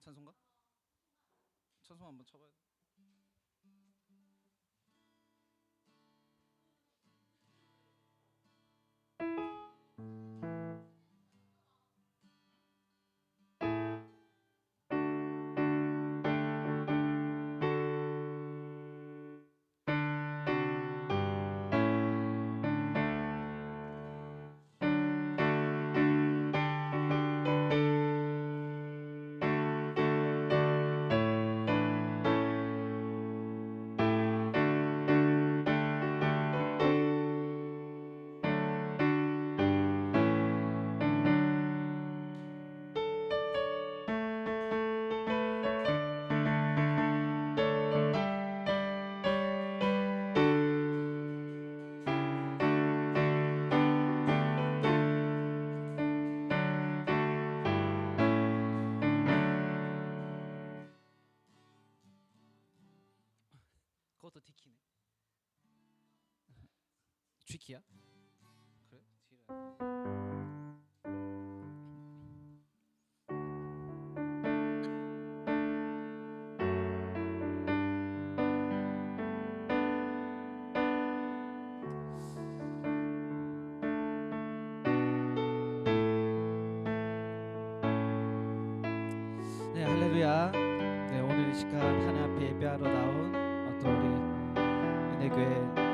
찬송가? 찬송 한번 쳐봐야 돼. 그것도 디키네. 쥐키야? 그래? 디키라. 네, 할렐루야. 네, 오늘 이 시간 하나님 앞에 예배하러 나온 또 우리 은혜교회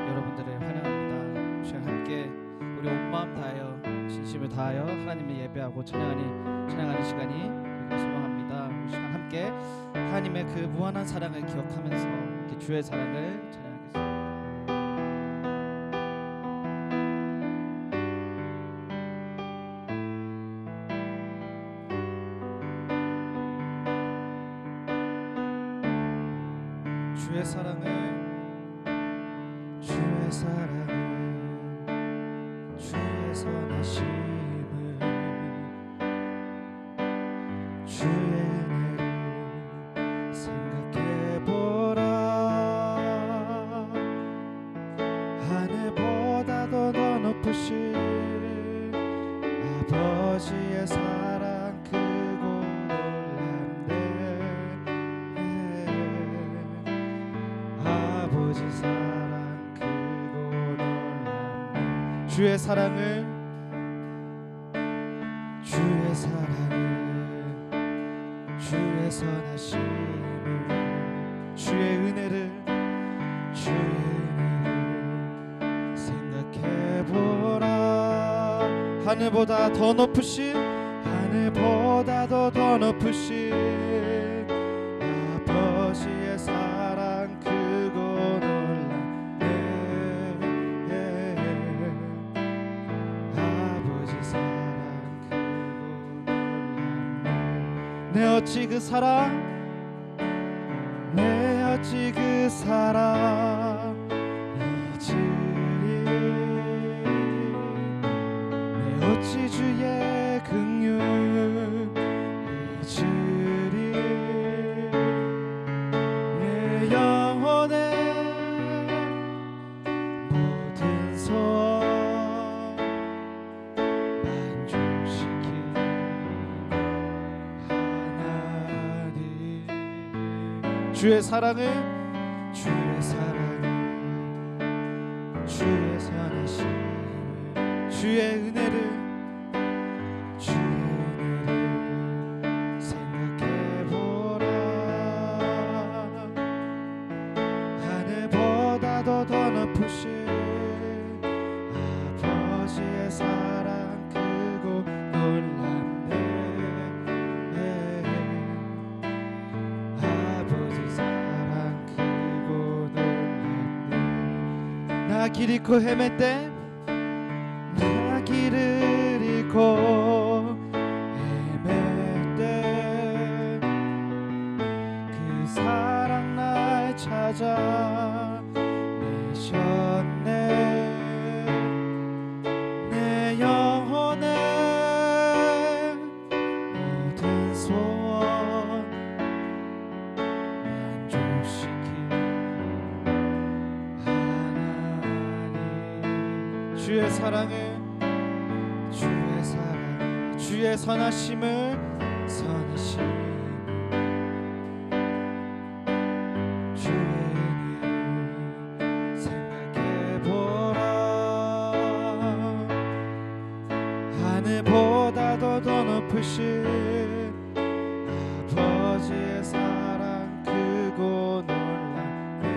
여러분들을 환영합니다. 이 시간 함께 우리 온 마음 다하여 진심을 다하여 하나님을 예배하고 찬양하는 시간이 되기를 소망합니다. 이 시간 함께 하나님의 그 무한한 사랑을 기억하면서 이렇게 주의 사랑을 찬양하겠습니다. 주의 사랑을 주의 선하심을 주의 은혜를 생각해보라. 하늘보다도 더 높으신 아버지의 사랑 크고 놀랍네. 아버지 사랑 크고 놀랍네. 주의 사랑을 주의 선하심을 주의 은혜를 생각해보라. 하늘보다도 더 높으신 아버지의 사랑 크고 놀랍네. 아버지 사랑 크고 놀랍네. 내 어찌 그 사랑 잊으리. 내 어찌 주의 긍휼 잊으리. 내 영혼의 모든 소원 만족시킨 하나님. 주의 사랑을 주의 선하심을 주의 은혜를 생각해보라. 하늘보다도 더 높으신 아버지의 사랑 크고 놀랍네. 아버지 사랑 크고 놀랍네. 나 길 잃고 헤맬 때 나 길을 잃고 헤맬 때 그 사랑 날 찾아 내셨네. 내 영혼의 모든 소원 만족시킨 하나님. 주의 사랑을 주의 선하심을 높으신 아버지의 사랑 크고 놀랍네.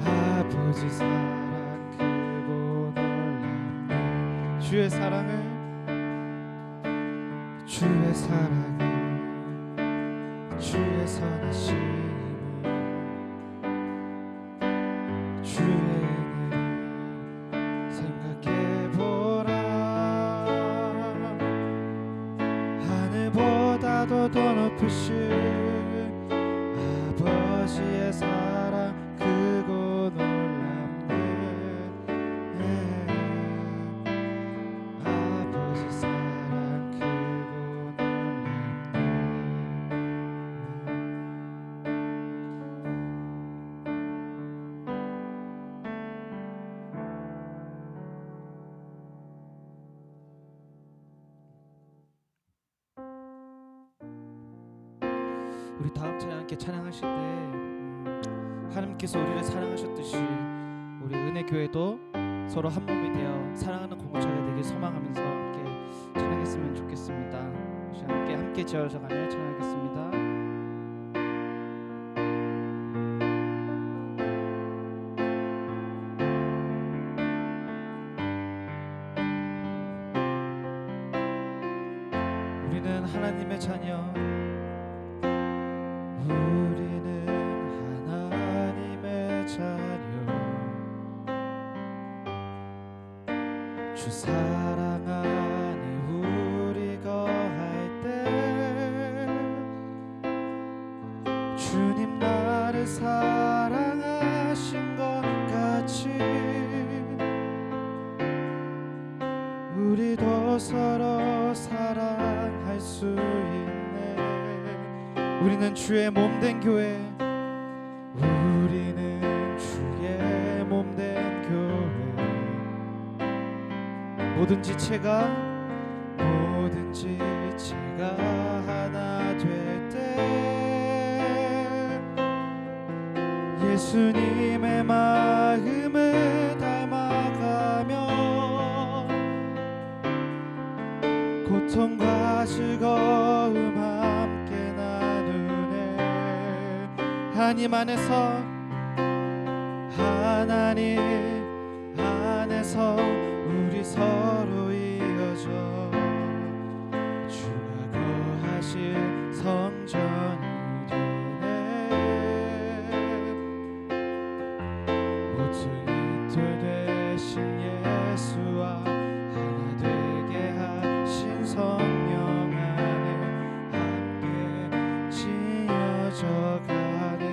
아버지 사랑 크고 놀랍네. 주의 사랑을 주의 선하심을 주의 은혜를 생각해보라. 하늘보다도 더 높으신 아버지의 사랑 크고 놀랍네. 아버지 사랑 크고 우리 다음 찬양 함께 찬양하실 때 하나님께서 우리를 사랑하셨듯이 우리 은혜교회도 서로 한 몸이 되어 사랑하는 공동체가 되길 소망하면서 함께 찬양했으면 좋겠습니다. 함께 지어서 가며 찬양하겠습니다. 우리는 하나님의 자녀, 우리는 하나님의 자녀. 주 사랑 안에 우리 거할 때 주님 나를 사랑하신 것 같이 우리도 서로 사랑할 수 있네. 우리는 주의 몸된 교회, 우리는 주의 몸된 교회. 모든 지체가 하나 될 때 예수님의 마음을 닮아가며 고통과 즐거움 함께 나누네. 하나님 안에서 우리 서로 이어져 주가 거하실 성전이 되네. 모퉁이돌 되신 예수와 하나 되게 하신 성령 안에 함께 지어져 가네.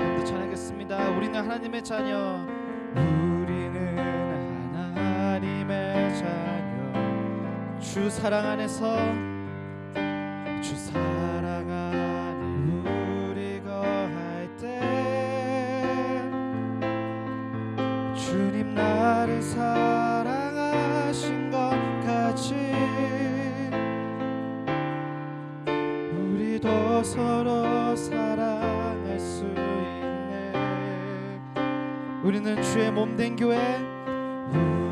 오늘도 찬양하겠습니다. 우리는 하나님의 자녀, 우리는 하나님의 자녀. 주 사랑 안에 우리 거할 때 주님 나를 사랑하신 것 같이 우리도 서로 사랑할 수 있네. 우리는 주의 몸된 교회,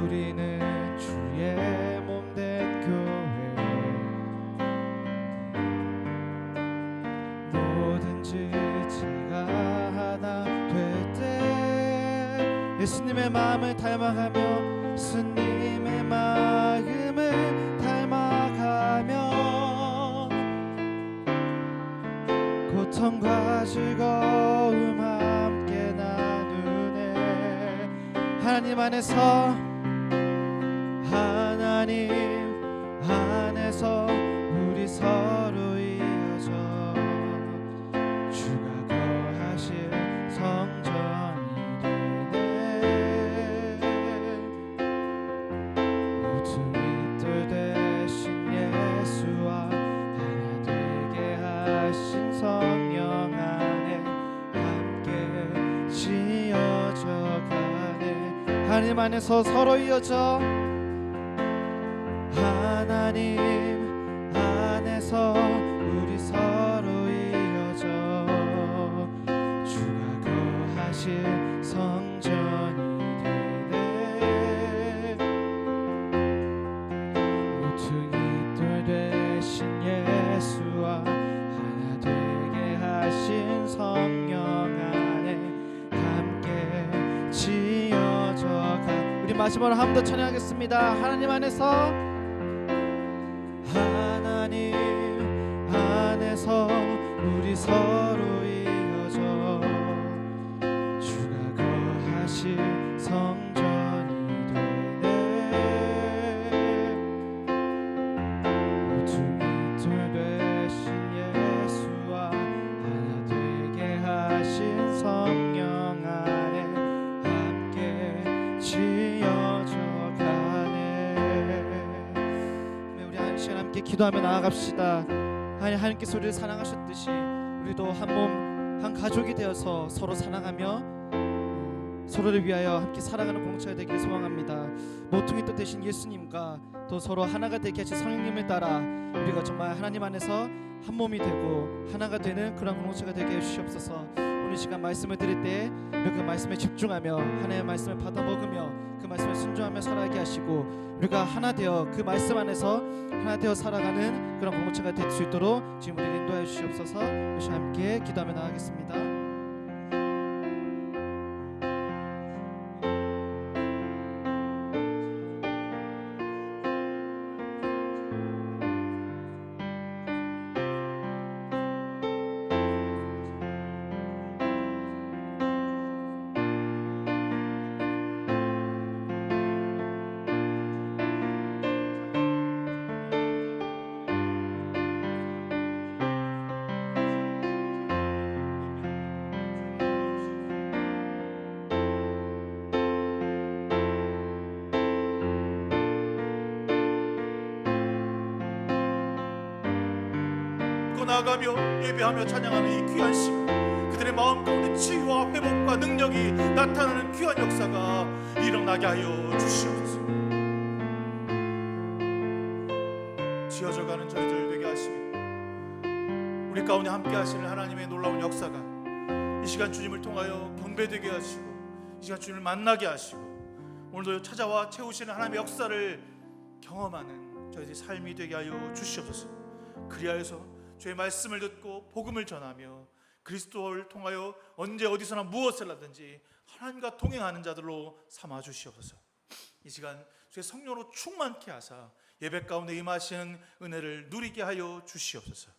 우리는 주의 몸된 교회. 뭐든지 제가 하나 될 때 예수님의 마음을 닮아가며 예수님의 마음을 닮아가며 고통과 즐거움 함께 나누네. 하나님 안에서 우리 서로 이어져 주가 거하실 성전이 되네. 모퉁이돌 되신 예수와 하나 되게 하신 성령 안에 함께 지어져 가네. 하나님 안에서 서로 이어져 하나님 안에서 우리 서로 이어져 주가 거하실 성전이 되네. 마지막으로 한 번 더 찬양하겠습니다. 하나님 안에서, 하나님 안에서 우리 서로 이어져 주가 거하실 성전이 되네. 모퉁이 돌 되신 예수와 하나 되게 하신 성령 안에 함께 지어져 가네. 우리 한 시간 함께 기도하며 나아갑시다. 하나님께서 우리를 사랑하셨듯이 우리도 한 몸 한 가족이 되어서 서로 사랑하며 서로를 위하여 함께 살아가는 공동체가 되기를 소망합니다. 모퉁이 또 되신 예수님과 또 서로 하나가 되게 하신 성령님을 따라 우리가 정말 하나님 안에서 한 몸이 되고 하나가 되는 그런 공동체가 되게 해주시옵소서. 오늘 시간 말씀을 들을 때 우리가 그 말씀에 집중하며 하나님의 말씀을 받아 먹으며 그 말씀에 순종하며 살아가게 하시고 우리가 하나 되어 그 말씀 안에서 하나 되어 살아가는 그런 공동체가 될 수 있도록 지금 우리를 인도하여 주시옵소서. 다시 함께 기도하며 나가겠습니다. 나아가며 예배하며 찬양하는 이 귀한 시간, 그들의 마음 가운데 치유와 회복과 능력이 나타나는 귀한 역사가 일어나게 하여 주시옵소서. 지어져가는 저희들 되게 하시며 우리 가운데 함께 하시는 하나님의 놀라운 역사가 이 시간 주님을 통하여 경배되게 하시고 이 시간 주님을 만나게 하시고 오늘도 찾아와 채우시는 하나님의 역사를 경험하는 저희들의 삶이 되게 하여 주시옵소서. 그리하여서 주의 말씀을 듣고 복음을 전하며 그리스도를 통하여 언제 어디서나 무엇을 하든지 하나님과 동행하는 자들로 삼아 주시옵소서. 이 시간 주의 성령으로 충만케 하사 예배 가운데 임하시는 은혜를 누리게 하여 주시옵소서.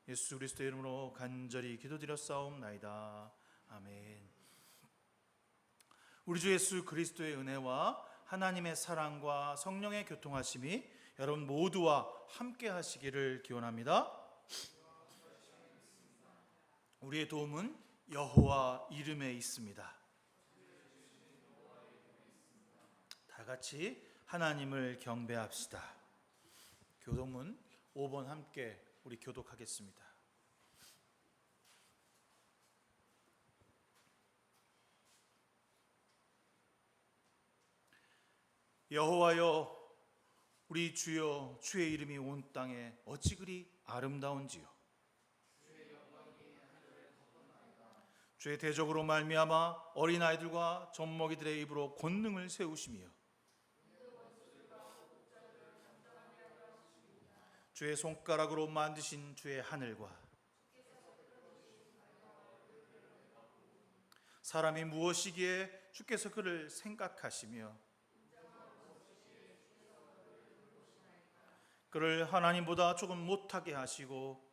예수 그리스도의 이름으로 간절히 기도드렸사옵나이다. 아멘. 우리 주 예수 그리스도의 은혜와 하나님의 사랑과 성령의 교통하심이 여러분 모두와 함께 하시기를 기원합니다. 우리의 도움은 여호와 이름에 있습니다. 다 같이 하나님을 경배합시다. 교독문 5번 함께 우리 교독하겠습니다. 여호와여, 우리 주여, 주의 이름이 온 땅에 어찌 그리 아름다운지요. 주의 대적으로 말미암아 어린아이들과 젖먹이들의 입으로 권능을 세우시며 주의 손가락으로 만드신 주의 하늘과 사람이 무엇이기에 주께서 그를 생각하시며 그를 하나님보다 조금 못하게 하시고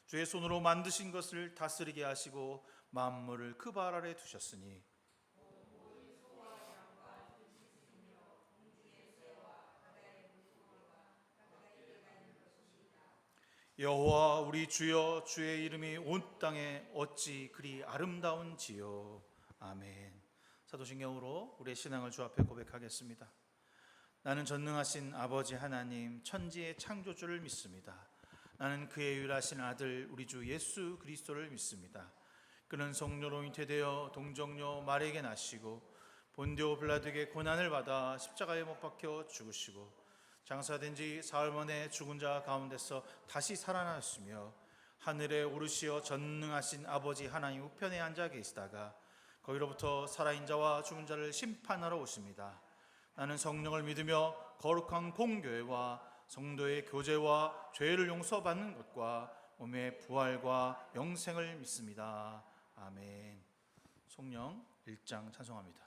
주의 손으로 만드신 것을 다스리게 하시고 만물을 그 발 아래 두셨으니 여호와 우리 주여, 주의 이름이 온 땅에 어찌 그리 아름다운지요. 아멘. 사도신경으로 우리의 신앙을 주 앞에 고백하겠습니다. 나는 전능하신 아버지 하나님 천지의 창조주를 믿습니다. 나는 그의 유일하신 아들 우리 주 예수 그리스도를 믿습니다. 그는 성령으로 잉태되어 동정녀 마리아에게 나시고 본디오 빌라도에게 고난을 받아 십자가에 못 박혀 죽으시고 장사된 지 사흘 만에 죽은 자 가운데서 다시 살아나셨으며 하늘에 오르시어 전능하신 아버지 하나님 우편에 앉아 계시다가 거기로부터 살아있는 자와 죽은 자를 심판하러 오십니다. 나는 성령을 믿으며 거룩한 공교회와 성도의 교제와 죄를 용서받는 것과 몸의 부활과 영생을 믿습니다. 아멘. 성령 1장 찬송합니다.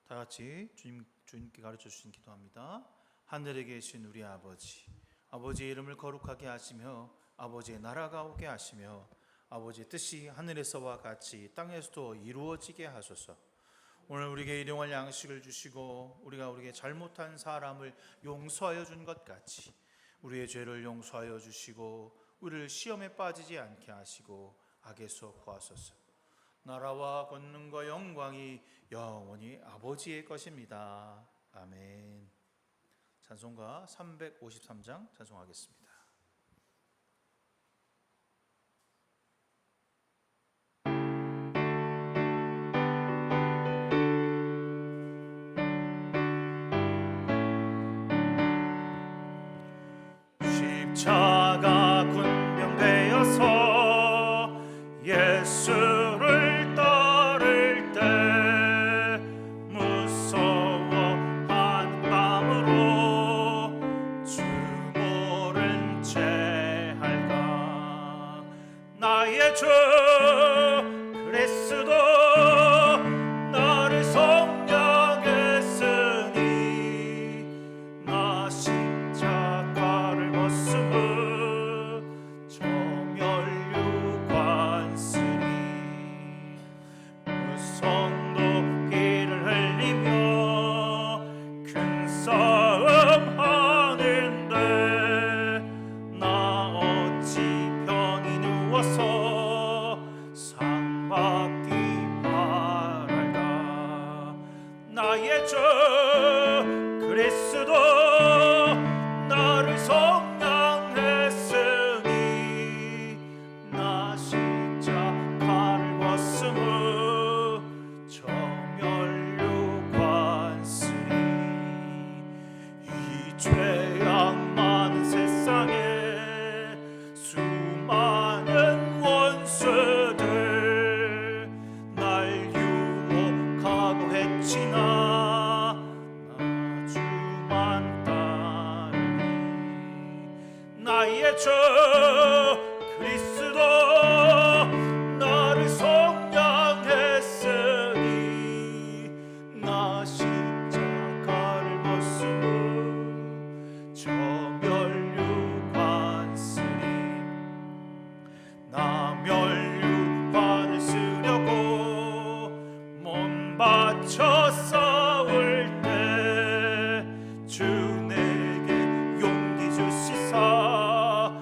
다 같이 주님께 가르쳐 주신 기도합니다. 하늘에 계신 우리 아버지, 아버지의 이름을 거룩하게 하시며 아버지의 나라가 오게 하시며 아버지의 뜻이 하늘에서와 같이 땅에서도 이루어지게 하소서. 오늘 우리에게 일용할 양식을 주시고 우리에게 잘못한 사람을 용서하여 준 것 같이 우리의 죄를 용서하여 주시고 우리를 시험에 빠지지 않게 하시고 악에서 구하소서. 나라와 권능과 영광이 영원히 아버지의 것입니다. 아멘. 찬송가 353장 찬송하겠습니다. 십자가 군병되어서 예수를 따를 때 무서워한 마음으로 주 모른 채 할까. 나의 주 그리스도 나를 속량했으니 나 십자가를 벗으므 저멸류관 쓰리. 무성 높이를 흘리며 큰 싸움 하는데 나 어찌 편히 누워서 상 받기 바랄까. 나의 주 그리스도 나를 속량했으니 나 십자가를 벗으므 저멸류관 쓰리. 이 죄악 많은 세상에 수많은 원수들 날 유혹하고 해치나 나 주만 따르리. 나의 주 그리스도 나를 속량했으니 나 십자가를 벗으므 저멸류관 쓰리. 나 멸류관을 쓰려고 몸 바쳐 싸울 때 주 내게 용기 주시사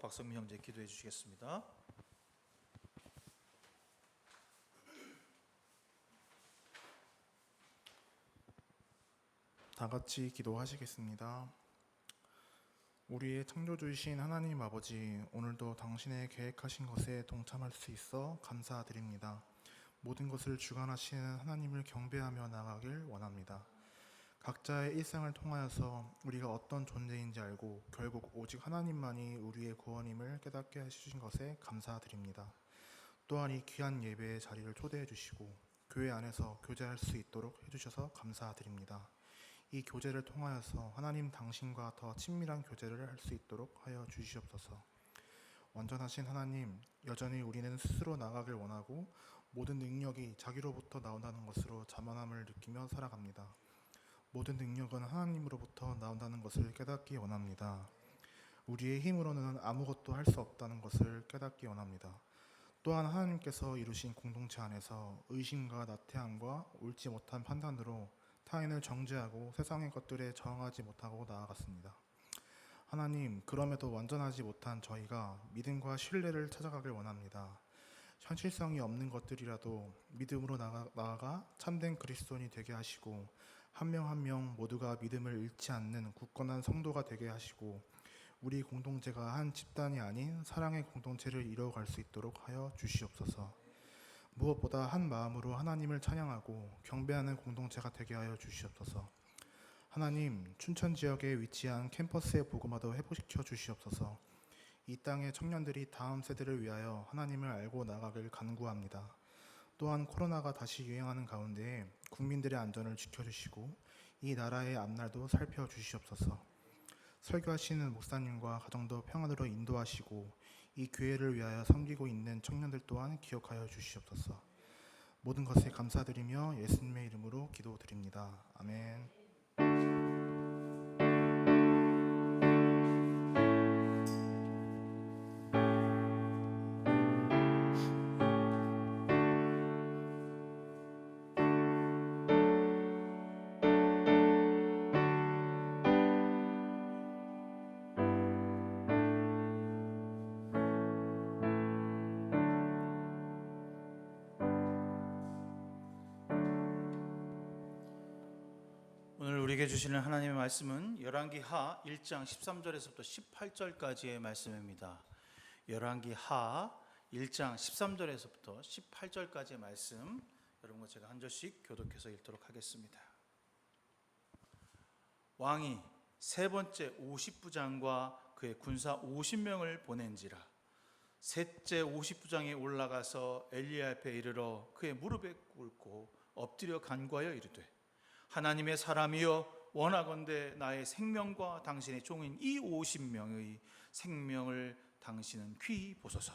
박성민 형제 기도해 주시겠습니다. 다 같이 기도하시겠습니다. 우리의 창조주이신 하나님 아버지, 오늘도 당신의 계획하신 것에 동참할 수 있어 감사드립니다. 모든 것을 주관하시는 하나님을 경배하며 나아가길 원합니다. 각자의 일생을 통하여서 우리가 어떤 존재인지 알고 결국 오직 하나님만이 우리의 구원임을 깨닫게 해주신 것에 감사드립니다. 또한 이 귀한 예배의 자리를 초대해 주시고 교회 안에서 교제할 수 있도록 해주셔서 감사드립니다. 이 교제를 통하여서 하나님 당신과 더 친밀한 교제를 할 수 있도록 하여 주시옵소서. 완전하신 하나님, 여전히 우리는 스스로 나가길 원하고 모든 능력이 자기로부터 나온다는 것으로 자만함을 느끼며 살아갑니다. 모든 능력은 하나님으로부터 나온다는 것을 깨닫기 원합니다. 우리의 힘으로는 아무것도 할 수 없다는 것을 깨닫기 원합니다. 또한 하나님께서 이루신 공동체 안에서 의심과 나태함과 옳지 못한 판단으로 타인을 정죄하고 세상의 것들에 저항하지 못하고 나아갔습니다. 하나님, 그럼에도 완전하지 못한 저희가 믿음과 신뢰를 찾아가길 원합니다. 현실성이 없는 것들이라도 믿음으로 나아가 참된 그리스도인이 되게 하시고 한 명 한 명 모두가 믿음을 잃지 않는 굳건한 성도가 되게 하시고 우리 공동체가 한 집단이 아닌 사랑의 공동체를 이루어갈 수 있도록 하여 주시옵소서. 무엇보다 한 마음으로 하나님을 찬양하고 경배하는 공동체가 되게 하여 주시옵소서. 하나님, 춘천 지역에 위치한 캠퍼스의 복음화도 회복시켜 주시옵소서. 이 땅의 청년들이 다음 세대를 위하여 하나님을 알고 나가길 간구합니다. 또한 코로나가 다시 유행하는 가운데 국민들의 안전을 지켜주시고 이 나라의 앞날도 살펴주시옵소서. 설교하시는 목사님과 가정도 평안으로 인도하시고 이 교회를 위하여 섬기고 있는 청년들 또한 기억하여 주시옵소서. 모든 것에 감사드리며 예수님의 이름으로 기도드립니다. 아멘. 오늘 우리에게 주시는 하나님의 말씀은 열왕기하 1장 13절에서부터 18절까지의 말씀입니다. 열왕기하 1장 13절에서부터 18절까지의 말씀, 여러분과 제가 한 절씩 교독해서 읽도록 하겠습니다. 왕이 세 번째 50부장과 그의 군사 50명을 보낸지라. 셋째 50부장이 올라가서 엘리야 앞에 이르러 그의 무릎에 꿇고 엎드려 간구하여 이르되, 하나님의 사람이여, 원하건대 나의 생명과 당신의 종인 이 50명의 생명을 당신은 귀히 보소서.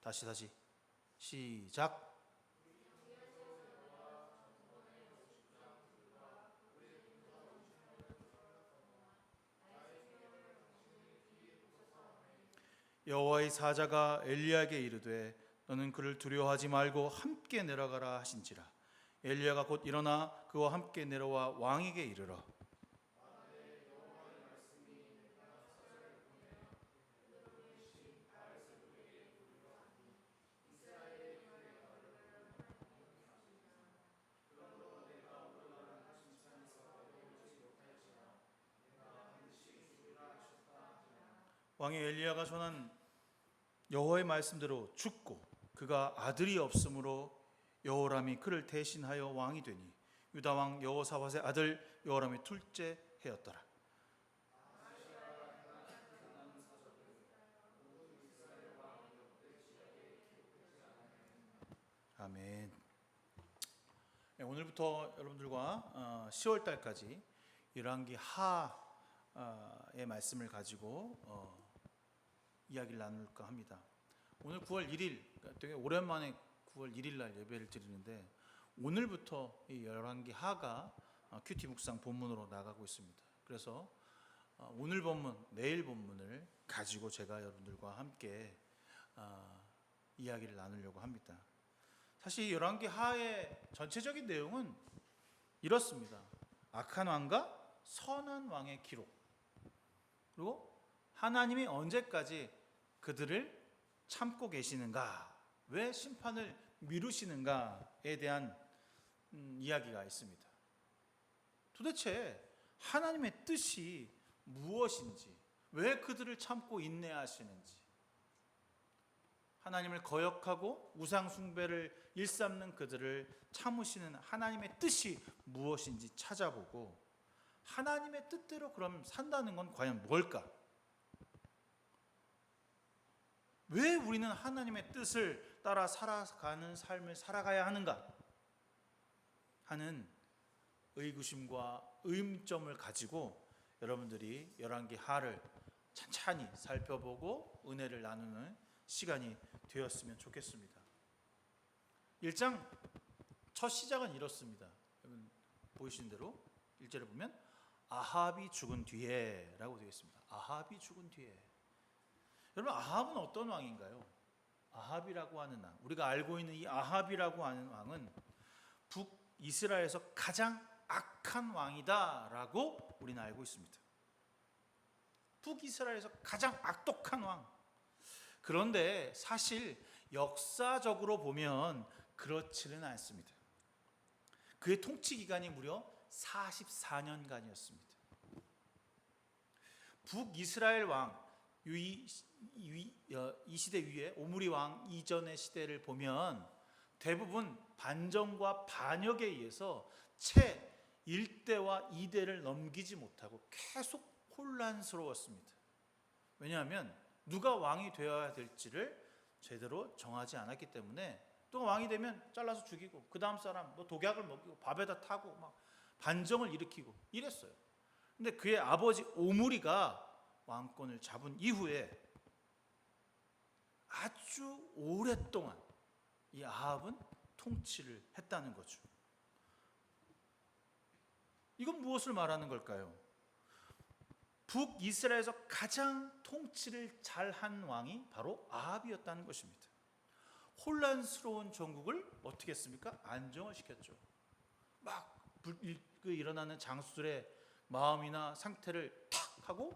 다시 시작. 여호와의 사자가 엘리야에게 이르되, 너는 그를 두려워하지 말고 함께 내려가라 하신지라. 엘리야가 곧 일어나 그와 함께 내려와 왕에게 이르러, 왕이 엘리야가 전한 여호와의 말씀대로 죽고 그가 아들이 없으므로 여호람이 그를 대신하여 왕이 되니 유다 왕 여호사밧의 아들 여호람이 둘째 해였더라. 아멘. 네, 오늘부터 여러분들과 10월 달까지 열왕기 하의 말씀을 가지고 이야기를 나눌까 합니다. 오늘 9월 1일, 되게 오랜만에 9월 1일 날 예배를 드리는데 오늘부터 이 열왕기 하가 큐티 묵상 본문으로 나가고 있습니다. 그래서 오늘 본문, 내일 본문을 가지고 제가 여러분들과 함께 이야기를 나누려고 합니다. 사실 열왕기 하의 전체적인 내용은 이렇습니다. 악한 왕과 선한 왕의 기록, 그리고 하나님이 언제까지 그들을 참고 계시는가, 왜 심판을 미루시는가에 대한 이야기가 있습니다. 도대체 하나님의 뜻이 무엇인지, 왜 그들을 참고 인내하시는지, 하나님을 거역하고 우상 숭배를 일삼는 그들을 참으시는 하나님의 뜻이 무엇인지 찾아보고, 하나님의 뜻대로 그럼 산다는 건 과연 뭘까? 왜 우리는 하나님의 뜻을 따라 살아가는 삶을 살아가야 하는가 하는 의구심과 의문점을 가지고 여러분들이 열왕기 하를 찬찬히 살펴보고 은혜를 나누는 시간이 되었으면 좋겠습니다. 1장 첫 시작은 이렇습니다. 여러분 보이시는 대로 1절에 보면 아합이 죽은 뒤에 라고 되어 있습니다. 아합이 죽은 뒤에. 여러분, 아합은 어떤 왕인가요? 아합이라고 하는 왕, 우리가 알고 있는 이 아합이라고 하는 왕은 북이스라엘에서 가장 악한 왕이다 라고 우리는 알고 있습니다. 북이스라엘에서 가장 악독한 왕. 그런데 사실 역사적으로 보면 그렇지는 않습니다. 그의 통치 기간이 무려 44년간이었습니다. 북이스라엘 왕, 이 시대 위에 오므리 왕 이전의 시대를 보면 대부분 반정과 반역에 의해서 채 1대와 2대를 넘기지 못하고 계속 혼란스러웠습니다. 왜냐하면 누가 왕이 되어야 될지를 제대로 정하지 않았기 때문에, 또 왕이 되면 잘라서 죽이고 그 다음 사람 뭐 독약을 먹이고 밥에다 타고 막 반정을 일으키고 이랬어요. 근데 그의 아버지 오므리가 왕권을 잡은 이후에 아주 오랫동안 이 아합은 통치를 했다는 거죠. 이건 무엇을 말하는 걸까요? 북이스라엘에서 가장 통치를 잘한 왕이 바로 아합이었다는 것입니다. 혼란스러운 전국을 어떻게 했습니까? 안정을 시켰죠. 막 일어나는 장수들의 마음이나 상태를 탁 하고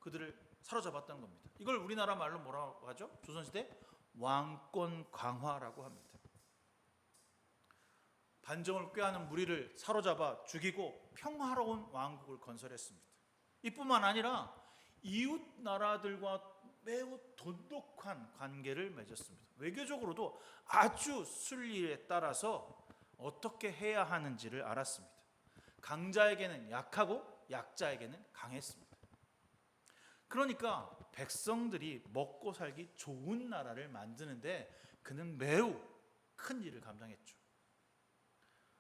그들을 사로잡았다는 겁니다. 이걸 우리나라 말로 뭐라고 하죠? 조선시대 왕권 강화라고 합니다. 반정을 꾀하는 무리를 사로잡아 죽이고 평화로운 왕국을 건설했습니다. 이뿐만 아니라 이웃 나라들과 매우 돈독한 관계를 맺었습니다. 외교적으로도 아주 순리에 따라서 어떻게 해야 하는지를 알았습니다. 강자에게는 약하고 약자에게는 강했습니다. 그러니까 백성들이 먹고 살기 좋은 나라를 만드는데 그는 매우 큰 일을 감당했죠.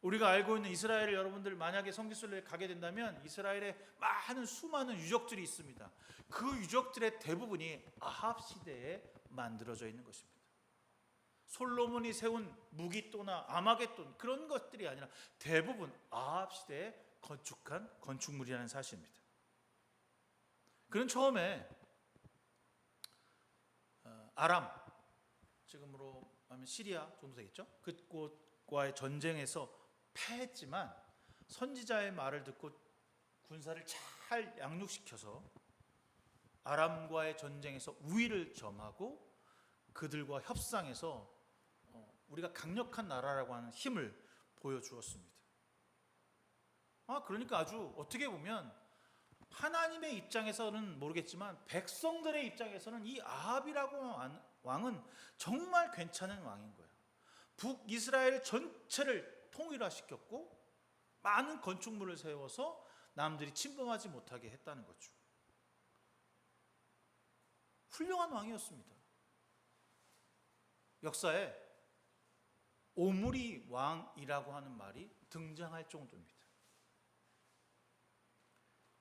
우리가 알고 있는 이스라엘을 여러분들 만약에 성지순례를 가게 된다면 이스라엘에 많은 수많은 유적들이 있습니다. 그 유적들의 대부분이 아합 시대에 만들어져 있는 것입니다. 솔로몬이 세운 무기또나 아마겟돈 그런 것들이 아니라 대부분 아합 시대에 건축한 건축물이라는 사실입니다. 그는 처음에 아람, 지금으로 하면 시리아 정도 되겠죠? 그곳과의 전쟁에서 패했지만 선지자의 말을 듣고 군사를 잘 양육시켜서 아람과의 전쟁에서 우위를 점하고 그들과 협상해서 우리가 강력한 나라라고 하는 힘을 보여주었습니다. 그러니까 아주 어떻게 보면 하나님의 입장에서는 모르겠지만 백성들의 입장에서는 이 아합이라고 하는 왕은 정말 괜찮은 왕인 거예요. 북이스라엘 전체를 통일화시켰고 많은 건축물을 세워서 남들이 침범하지 못하게 했다는 거죠. 훌륭한 왕이었습니다. 역사에 오므리 왕이라고 하는 말이 등장할 정도입니다.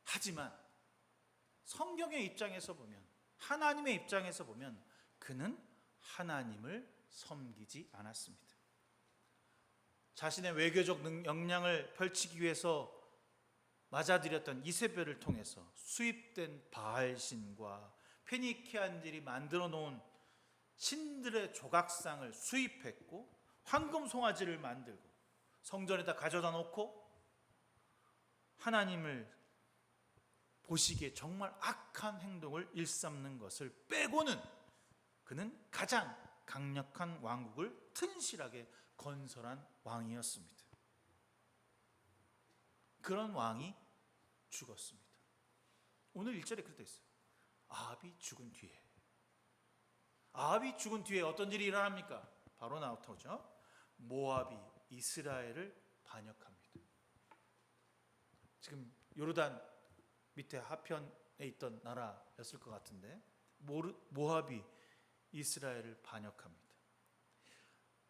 하지만 성경의 입장에서 보면, 하나님의 입장에서 보면 그는 하나님을 섬기지 않았습니다. 자신의 외교적 역량을 펼치기 위해서 맞아들였던 이세벨을 통해서 수입된 바알신과 페니키안들이 만들어 놓은 신들의 조각상을 수입했고 황금 송아지를 만들고 성전에다 가져다 놓고 하나님을 보시기에 정말 악한 행동을 일삼는 것을 빼고는 그는 가장 강력한 왕국을 튼실하게 건설한 왕이었습니다. 그런 왕이 죽었습니다. 오늘 1절에 그렇게 있어요. 아합이 죽은 뒤에 어떤 일이 일어납니까? 바로 나오죠. 모압이 이스라엘을 반역합니다. 지금 요르단 밑에 하편에 있던 나라였을 것 같은데 모압이 이스라엘을 반역합니다.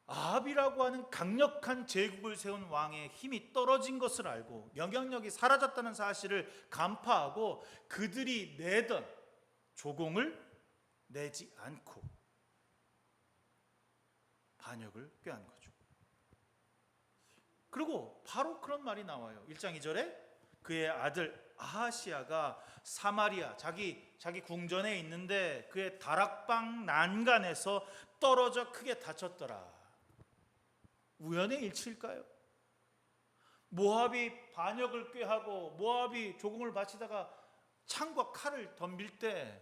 아합이라고 하는 강력한 제국을 세운 왕의 힘이 떨어진 것을 알고 영향력이 사라졌다는 사실을 간파하고 그들이 내던 조공을 내지 않고 반역을 꾀한 거죠. 그리고 바로 그런 말이 나와요. 1장 2절에 그의 아들 아하시아가 사마리아 자기 궁전에 있는데 그의 다락방 난간에서 떨어져 크게 다쳤더라. 우연의 일치일까요? 모압이 반역을 꾀하고 모압이 조공을 바치다가 창과 칼을 덤빌 때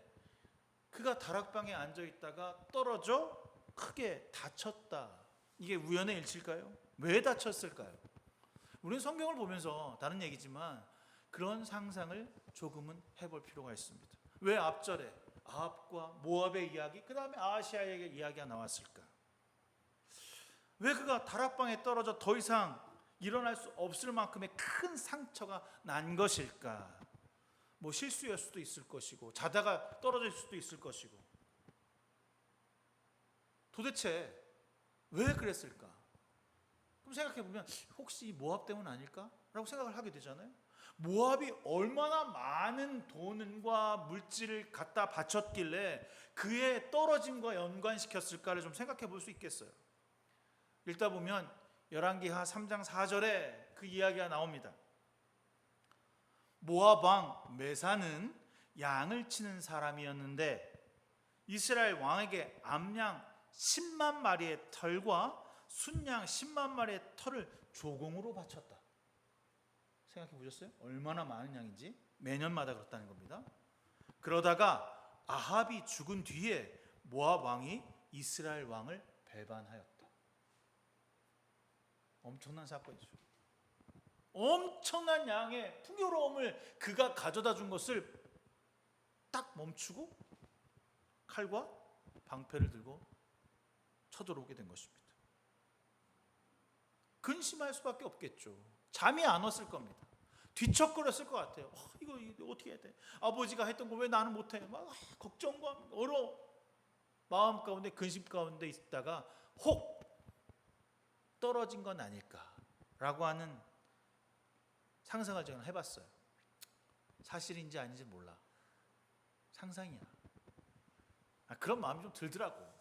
그가 다락방에 앉아 있다가 떨어져 크게 다쳤다. 이게 우연의 일치일까요? 왜 다쳤을까요? 우리는 성경을 보면서 다른 얘기지만 그런 상상을 조금은 해볼 필요가 있습니다. 왜 앞절에 아합과 모압의 이야기, 그 다음에 아하시아의 이야기가 나왔을까? 왜 그가 다락방에 떨어져 더 이상 일어날 수 없을 만큼의 큰 상처가 난 것일까? 뭐 실수였을 수도 있을 것이고 자다가 떨어질 수도 있을 것이고 도대체 왜 그랬을까? 그럼 생각해 보면 혹시 모압 때문 아닐까? 라고 생각을 하게 되잖아요. 모압이 얼마나 많은 돈과 물질을 갖다 바쳤길래 그의 떨어짐과 연관시켰을까를 좀 생각해 볼 수 있겠어요. 읽다 보면 열왕기하 3장 4절에 그 이야기가 나옵니다. 모압 왕 메사는 양을 치는 사람이었는데 이스라엘 왕에게 암양 10만 마리의 털과 순양 10만 마리의 털을 조공으로 바쳤다. 생각해 보셨어요? 얼마나 많은 양인지. 매년마다 그렇다는 겁니다. 그러다가 아합이 죽은 뒤에 모압 왕이 이스라엘 왕을 배반하였다. 엄청난 사건이죠. 엄청난 양의 풍요로움을 그가 가져다 준 것을 딱 멈추고 칼과 방패를 들고 쳐들어오게 된 것입니다. 근심할 수밖에 없겠죠. 잠이 안 왔을 겁니다. 뒤척거렸을 것 같아요. 이거 어떻게 해야 돼? 아버지가 했던 거 왜 나는 못해? 막 걱정과 마음 가운데 근심 가운데 있다가 혹 떨어진 건 아닐까라고 하는 상상을 제가 해봤어요. 사실인지 아닌지 몰라. 상상이야. 그런 마음이 좀 들더라고.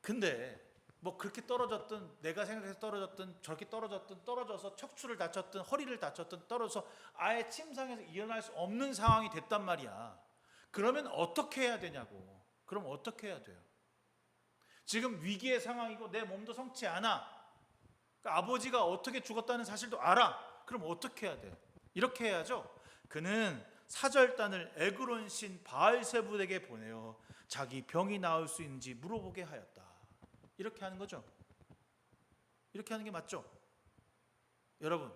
근데 뭐 그렇게 떨어졌든 내가 생각해서 떨어졌든 저렇게 떨어졌든 떨어져서 척추를 다쳤든 허리를 다쳤든 떨어져서 아예 침상에서 일어날 수 없는 상황이 됐단 말이야. 그러면 어떻게 해야 되냐고. 그럼 어떻게 해야 돼요? 지금 위기의 상황이고 내 몸도 성치 않아. 그러니까 아버지가 어떻게 죽었다는 사실도 알아. 그럼 어떻게 해야 돼? 이렇게 해야죠. 그는 사절단을 에그론 신 바알세불에게 보내어 자기 병이 나을 수 있는지 물어보게 하였다. 이렇게 하는 거죠. 이렇게 하는 게 맞죠? 여러분,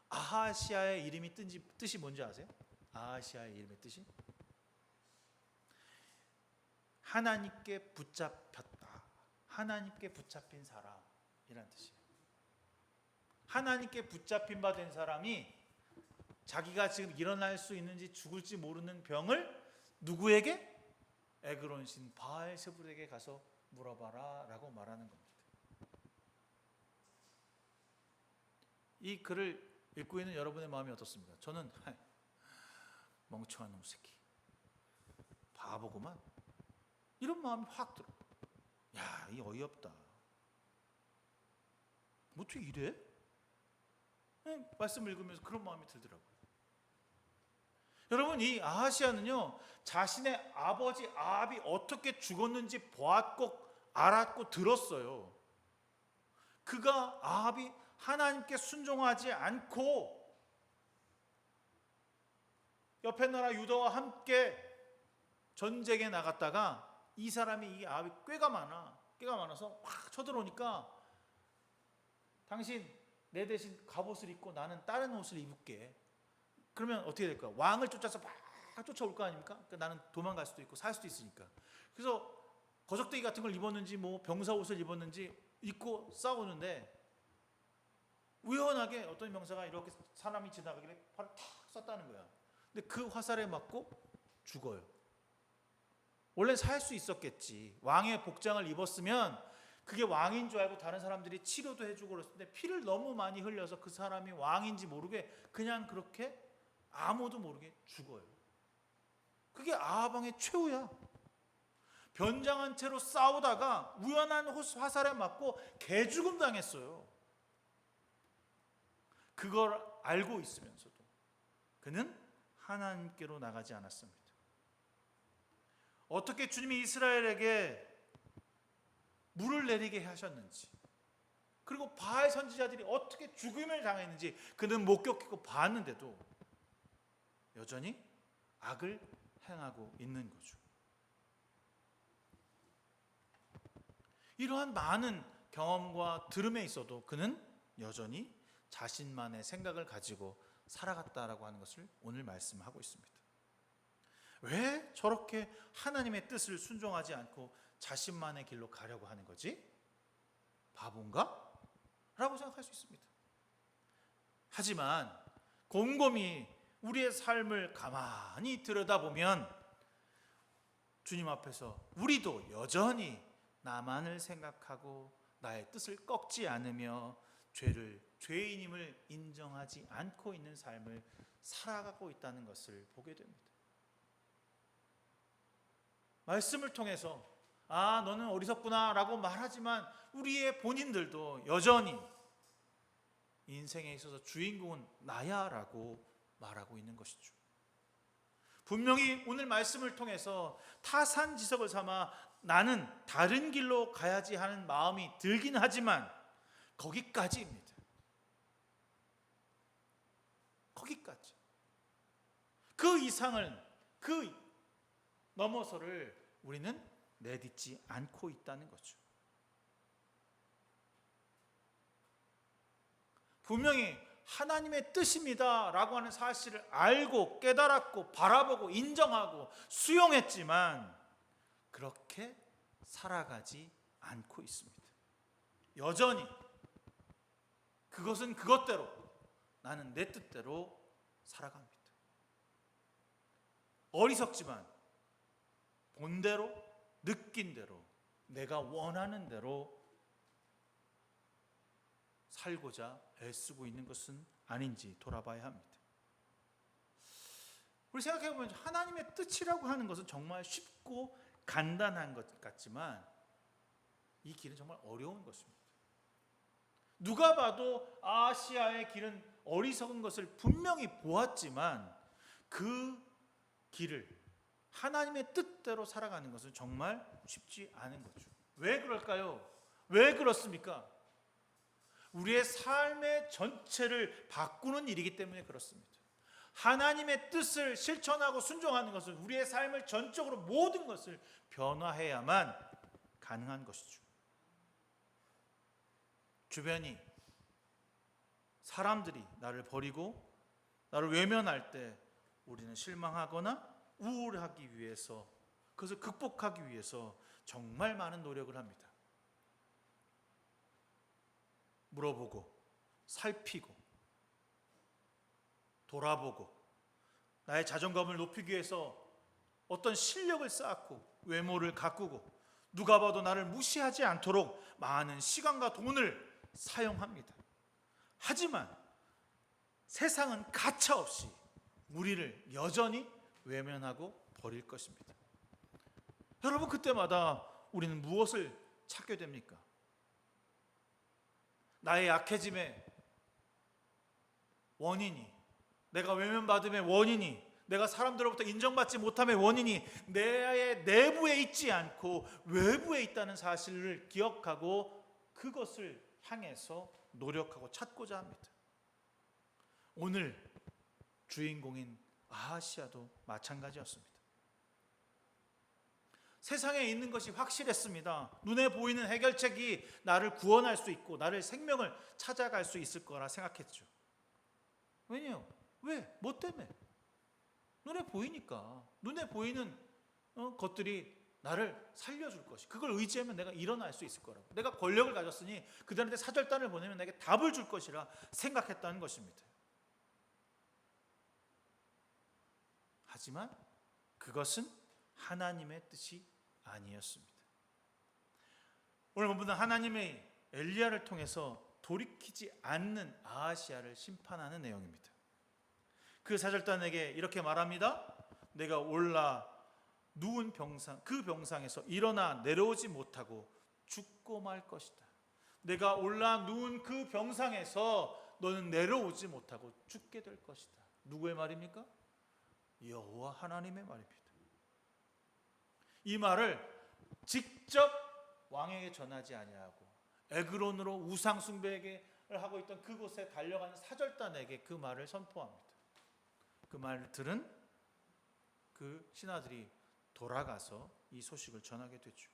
아하시아의 이름이 뜻이 뭔지 아세요? 아하시아의 이름의 뜻이? 하나님께 붙잡혔다. 하나님께 붙잡힌 사람이라는 뜻이에요. 하나님께 붙잡힌 바 된 사람이 자기가 지금 일어날 수 있는지 죽을지 모르는 병을 누구에게? 에그론 신 바알세불에게 가서 물어봐라 라고 말하는 겁니다. 이 글을 읽고 있는 여러분의 마음이 어떻습니까? 저는 멍청한 놈 새끼, 바보구만, 이런 마음이 확 들어. 야, 이 어이없다. 뭐 어떻게 이래? 말씀 읽으면서 그런 마음이 들더라고요. 여러분, 이 아하시아는요, 자신의 아버지 아합이 어떻게 죽었는지 보았고 알았고 들었어요. 그가 아합이 하나님께 순종하지 않고 옆에 나라 유다와 함께 전쟁에 나갔다가 이 사람이 이 아합이 꾀가 많아서 확 쳐들어오니까 당신 내 대신 갑옷을 입고 나는 다른 옷을 입을게. 그러면 어떻게 될까? 왕을 쫓아서 막 쫓아올 거 아닙니까? 그러니까 나는 도망갈 수도 있고 살 수도 있으니까. 그래서 거적대기 같은 걸 입었는지 뭐 병사 옷을 입었는지 입고 싸우는데 우연하게 어떤 병사가 이렇게 사람이 지나가길래 발을 탁 쐈다는 거야. 근데 그 화살에 맞고 죽어요. 원래 살 수 있었겠지. 왕의 복장을 입었으면 그게 왕인 줄 알고 다른 사람들이 치료도 해주고 그랬는데 피를 너무 많이 흘려서 그 사람이 왕인지 모르게 그냥 그렇게 아무도 모르게 죽어요. 그게 아합왕의 최후야. 변장한 채로 싸우다가 우연한 화살에 맞고 개죽음 당했어요. 그걸 알고 있으면서도 그는 하나님께로 나가지 않았습니다. 어떻게 주님이 이스라엘에게 물을 내리게 하셨는지, 그리고 바알 선지자들이 어떻게 죽음을 당했는지 그는 목격했고 봤는데도 여전히 악을 행하고 있는 거죠. 이러한 많은 경험과 들음에 있어도 그는 여전히 자신만의 생각을 가지고 살아갔다라고 하는 것을 오늘 말씀하고 있습니다. 왜 저렇게 하나님의 뜻을 순종하지 않고 자신만의 길로 가려고 하는 거지? 바본가? 라고 생각할 수 있습니다. 하지만 곰곰이 우리의 삶을 가만히 들여다보면 주님 앞에서 우리도 여전히 나만을 생각하고 나의 뜻을 꺾지 않으며 죄인임을 인정하지 않고 있는 삶을 살아가고 있다는 것을 보게 됩니다. 말씀을 통해서 너는 어리석구나 라고 말하지만 우리의 본인들도 여전히 인생에 있어서 주인공은 나야 라고 말하고 있는 것이죠. 분명히 오늘 말씀을 통해서 타산지석을 삼아 나는 다른 길로 가야지 하는 마음이 들긴 하지만 거기까지입니다. 거기까지. 그 이상을, 그 넘어서를 우리는 내딛지 않고 있다는 거죠. 분명히 하나님의 뜻입니다 라고 하는 사실을 알고 깨달았고 바라보고 인정하고 수용했지만 그렇게 살아가지 않고 있습니다. 여전히 그것은 그것대로, 나는 내 뜻대로 살아갑니다. 어리석지만 본대로, 느낀 대로, 내가 원하는 대로 살고자 애쓰고 있는 것은 아닌지 돌아봐야 합니다. 우리 생각해보면 하나님의 뜻이라고 하는 것은 정말 쉽고 간단한 것 같지만 이 길은 정말 어려운 것입니다. 누가 봐도 아시아의 길은 어리석은 것을 분명히 보았지만 그 길을 하나님의 뜻대로 살아가는 것은 정말 쉽지 않은 거죠. 왜 그럴까요? 왜 그렇습니까? 우리의 삶의 전체를 바꾸는 일이기 때문에 그렇습니다. 하나님의 뜻을 실천하고 순종하는 것은 우리의 삶을 전적으로 모든 것을 변화해야만 가능한 것이죠. 주변이, 사람들이 나를 버리고 나를 외면할 때 우리는 실망하거나 우울하기 위해서, 그것을 극복하기 위해서 정말 많은 노력을 합니다. 물어보고, 살피고, 돌아보고, 나의 자존감을 높이기 위해서 어떤 실력을 쌓고 외모를 가꾸고 누가 봐도 나를 무시하지 않도록 많은 시간과 돈을 사용합니다. 하지만 세상은 가차없이 우리를 여전히 외면하고 버릴 것입니다. 여러분, 그때마다 우리는 무엇을 찾게 됩니까? 나의 약해짐의 원인이, 내가 외면받음의 원인이, 내가 사람들로부터 인정받지 못함의 원인이 내 내부에 있지 않고 외부에 있다는 사실을 기억하고 그것을 향해서 노력하고 찾고자 합니다. 오늘 주인공인 아하시아도 마찬가지였습니다. 세상에 있는 것이 확실했습니다. 눈에 보이는 해결책이 나를 구원할 수 있고 나를 생명을 찾아갈 수 있을 거라 생각했죠. 왜냐요? 왜? 뭐 때문에? 눈에 보이니까. 눈에 보이는 것들이 나를 살려줄 것이, 그걸 의지하면 내가 일어날 수 있을 거라고, 내가 권력을 가졌으니 그들한테 사절단을 보내면 내게 답을 줄 것이라 생각했다는 것입니다. 하지만 그것은 하나님의 뜻이 아니었습니다. 오늘 본문은 하나님의 엘리야를 통해서 돌이키지 않는 아하시아를 심판하는 내용입니다. 그 사절단에게 이렇게 말합니다. 내가 올라 누운 병상, 그 병상에서 일어나 내려오지 못하고 죽고 말 것이다. 내가 올라 누운 그 병상에서 너는 내려오지 못하고 죽게 될 것이다. 누구의 말입니까? 여호와 하나님의 말입니다. 이 말을 직접 왕에게 전하지 아니하고 에그론으로 우상 숭배를 하고 있던 그곳에 달려가는 사절단에게 그 말을 선포합니다. 그 말을 들은 그 신하들이 돌아가서 이 소식을 전하게 되죠.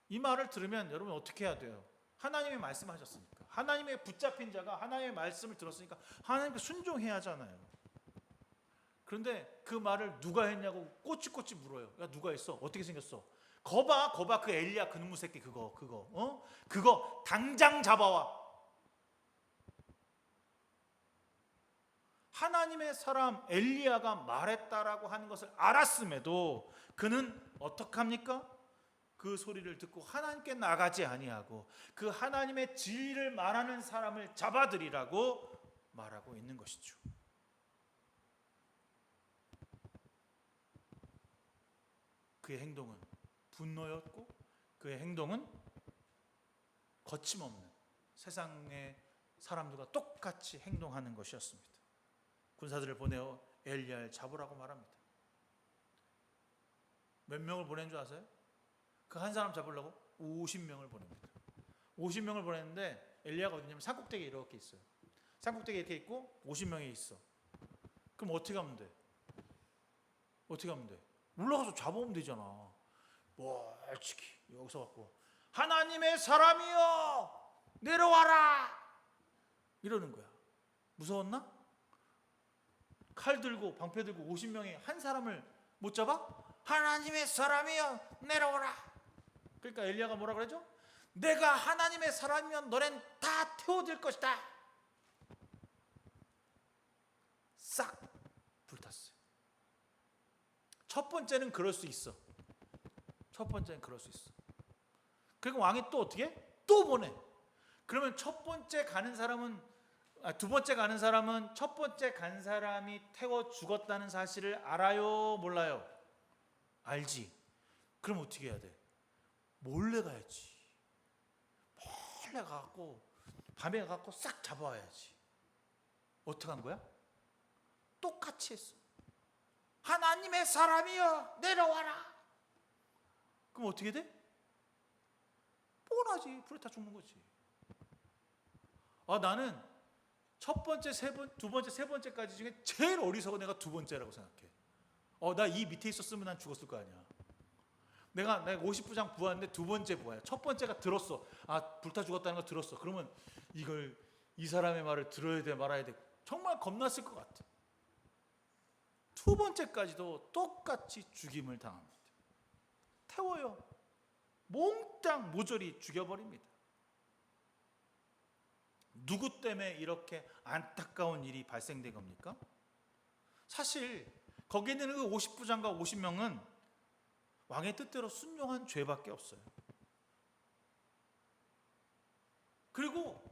이 말을 들으면 여러분 어떻게 해야 돼요? 하나님이 말씀하셨으니까, 하나님의 붙잡힌 자가 하나님의 말씀을 들었으니까 하나님께 순종해야 하잖아요. 그런데 그 말을 누가 했냐고 꼬치꼬치 물어요. 야, 누가 했어? 어떻게 생겼어? 거봐 그 엘리야 그놈의 새끼 그거 당장 잡아와. 하나님의 사람 엘리야가 말했다라고 하는 것을 알았음에도 그는 어떻게 합니까? 그 소리를 듣고 하나님께 나가지 아니하고 그 하나님의 진리를 말하는 사람을 잡아들이라고 말하고 있는 것이죠. 그의 행동은 분노였고 그의 행동은 거침없는 세상의 사람들과 똑같이 행동하는 것이었습니다. 군사들을 보내어 엘리야를 잡으라고 말합니다. 몇 명을 보낸 줄 아세요? 그 한 사람 잡으려고 50명을 보냅니다. 50명을 보냈는데 엘리야가 어디냐면 산꼭대기에 이렇게 있어요. 산꼭대기에 이렇게 있고 50명이 있어. 그럼 어떻게 하면 돼? 어떻게 하면 돼? 올라가서 잡아오면 되잖아. 멀찍이 여기서 갖고 하나님의 사람이여 내려와라 이러는 거야. 무서웠나? 칼 들고 방패 들고 50명이 한 사람을 못 잡아? 하나님의 사람이여 내려오라. 그러니까 엘리야가 뭐라 그러죠? 내가 하나님의 사람이면 너넨 다 태워질 것이다. 싹 불탔어요. 첫 번째는 그럴 수 있어. 첫 번째는 그럴 수 있어. 그리고 왕이 또 어떻게 해? 또 보내. 그러면 첫 번째 가는 사람은 두 번째 가는 사람은 첫 번째 간 사람이 태워 죽었다는 사실을 알아요? 몰라요? 알지. 그럼 어떻게 해야 돼? 몰래 가야지. 몰래 가갖고 밤에 가갖고 싹 잡아와야지. 어떻게 한 거야? 똑같이 했어. 하나님의 사람이여 내려와라. 그럼 어떻게 돼? 뻔하지. 불에 타 죽는 거지. 나는 첫 번째, 두 번째, 세 번째까지 중에 제일 어리석은 내가 두 번째라고 생각해. 나 이 밑에 있었으면 난 죽었을 거 아니야. 내가 50부장 부하인데 두 번째 부하야. 첫 번째가 들었어. 불타 죽었다는 거 들었어. 그러면 이 사람의 말을 들어야 돼 말아야 돼. 정말 겁났을 것 같아. 두 번째까지도 똑같이 죽임을 당합니다. 태워요. 몽땅 모조리 죽여버립니다. 누구 때문에 이렇게 안타까운 일이 발생된 겁니까? 사실 거기 있는 그 50부장과 50명은 왕의 뜻대로 순종한 죄밖에 없어요. 그리고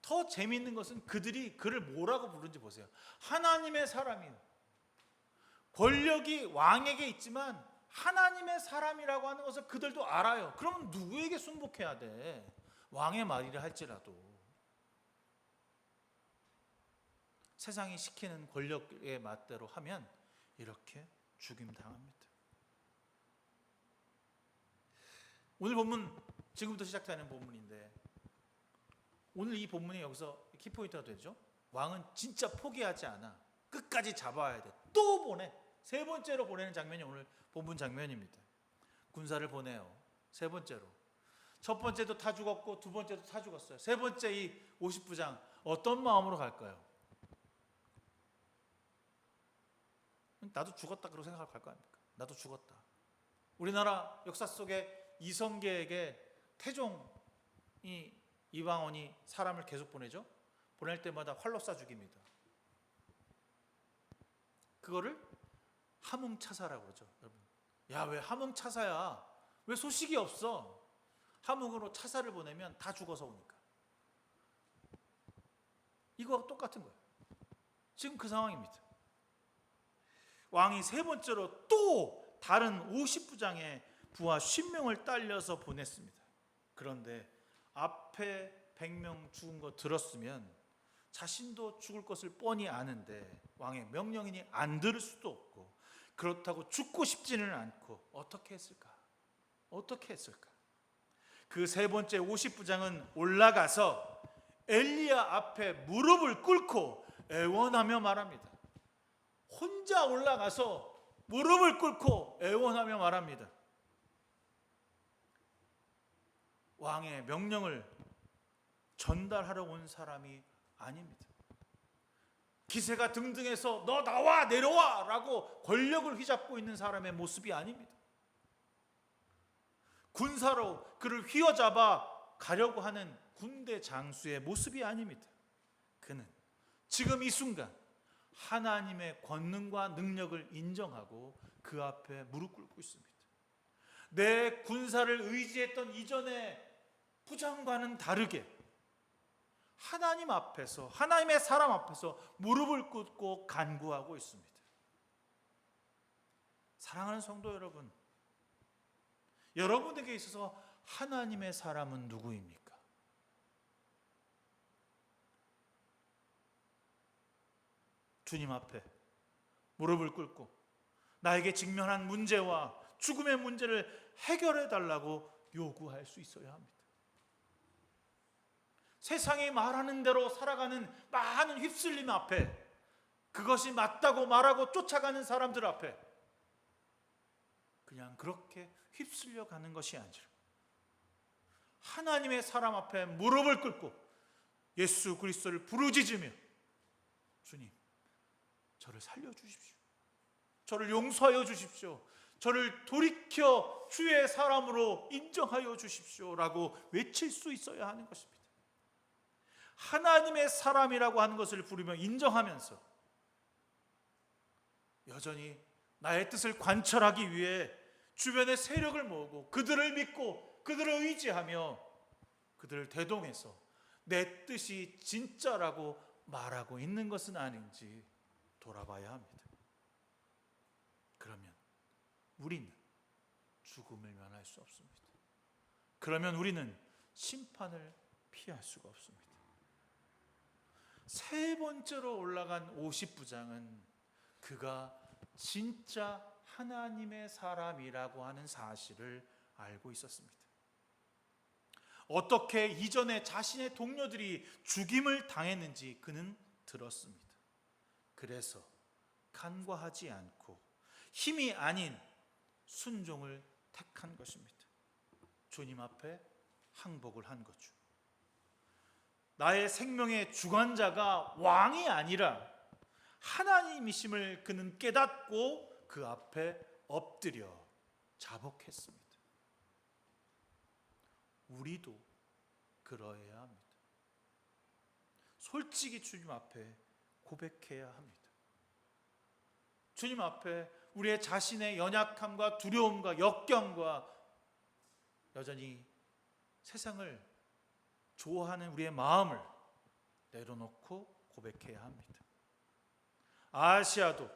더 재미있는 것은 그들이 그를 뭐라고 부르는지 보세요. 하나님의 사람이요. 권력이 왕에게 있지만 하나님의 사람이라고 하는 것을 그들도 알아요. 그럼 누구에게 순복해야 돼? 왕의 말이라 할지라도. 세상이 시키는 권력의 맛대로 하면 이렇게 죽임당합니다. 오늘 본문 지금부터 시작되는 본문인데 오늘 이 본문이 여기서 키포인트가 되죠. 왕은 진짜 포기하지 않아. 끝까지 잡아야 돼. 또 보내. 세 번째로 보내는 장면이 오늘 본문 장면입니다. 군사를 보내요. 세 번째로. 첫 번째도 다 죽었고 두 번째도 다 죽었어요. 세 번째 이 50부장 어떤 마음으로 갈까요? 나도 죽었다 그러고 생각할 거 아닙니까? 나도 죽었다. 우리나라 역사 속에 이성계에게 태종이 이방원이 사람을 계속 보내죠. 보낼 때마다 활로 쏴 죽입니다. 그거를 함흥차사라고 그러죠. 여러분, 야, 왜 함흥차사야? 왜 소식이 없어? 함흥으로 차사를 보내면 다 죽어서 오니까. 이거와 똑같은 거예요. 지금 그 상황입니다. 왕이 세 번째로 또 다른 50부장의 부하 50명을 딸려서 보냈습니다. 그런데 앞에 100명 죽은 거 들었으면 자신도 죽을 것을 뻔히 아는데 왕의 명령이니 안 들을 수도 없고, 그렇다고 죽고 싶지는 않고 어떻게 했을까? 어떻게 했을까? 그 세 번째 50부장은 올라가서 엘리야 앞에 무릎을 꿇고 애원하며 말합니다. 혼자 올라가서 무릎을 꿇고 애원하며 말합니다. 왕의 명령을 전달하러 온 사람이 아닙니다. 기세가 등등해서 너 나와 내려와 라고 권력을 휘잡고 있는 사람의 모습이 아닙니다. 군사로 그를 휘어잡아 가려고 하는 군대 장수의 모습이 아닙니다. 그는 지금 이 순간 하나님의 권능과 능력을 인정하고 그 앞에 무릎 꿇고 있습니다. 내 군사를 의지했던 이전의 부장과는 다르게 하나님 앞에서, 하나님의 사람 앞에서 무릎을 꿇고 간구하고 있습니다. 사랑하는 성도 여러분, 여러분에게 있어서 하나님의 사람은 누구입니까? 주님 앞에 무릎을 꿇고 나에게 직면한 문제와 죽음의 문제를 해결해 달라고 요구할 수 있어야 합니다. 세상이 말하는 대로 살아가는 많은 휩쓸림 앞에, 그것이 맞다고 말하고 쫓아가는 사람들 앞에 그냥 그렇게 휩쓸려 가는 것이 아니라 하나님의 사람 앞에 무릎을 꿇고 예수 그리스도를 부르짖으며, 주님, 저를 살려주십시오. 저를 용서하여 주십시오. 저를 돌이켜 주의 사람으로 인정하여 주십시오 라고 외칠 수 있어야 하는 것입니다. 하나님의 사람이라고 하는 것을 부르며 인정하면서 여전히 나의 뜻을 관철하기 위해 주변의 세력을 모으고 그들을 믿고 그들을 의지하며 그들을 대동해서 내 뜻이 진짜라고 말하고 있는 것은 아닌지 돌아봐야 합니다. 그러면 우리는 죽음을 면할 수 없습니다. 그러면 우리는 심판을 피할 수가 없습니다. 세 번째로 올라간 50부장은 그가 진짜 하나님의 사람이라고 하는 사실을 알고 있었습니다. 어떻게 이전에 자신의 동료들이 죽임을 당했는지 그는 들었습니다. 그래서 간과하지 않고 힘이 아닌 순종을 택한 것입니다. 주님 앞에 항복을 한 거죠. 나의 생명의 주관자가 왕이 아니라 하나님이심을 그는 깨닫고 그 앞에 엎드려 자복했습니다. 우리도 그러해야 합니다. 솔직히 주님 앞에 고백해야 합니다. 주님 앞에 우리의 자신의 연약함과 두려움과 역경과 여전히 세상을 좋아하는 우리의 마음을 내려놓고 고백해야 합니다. 아하시아도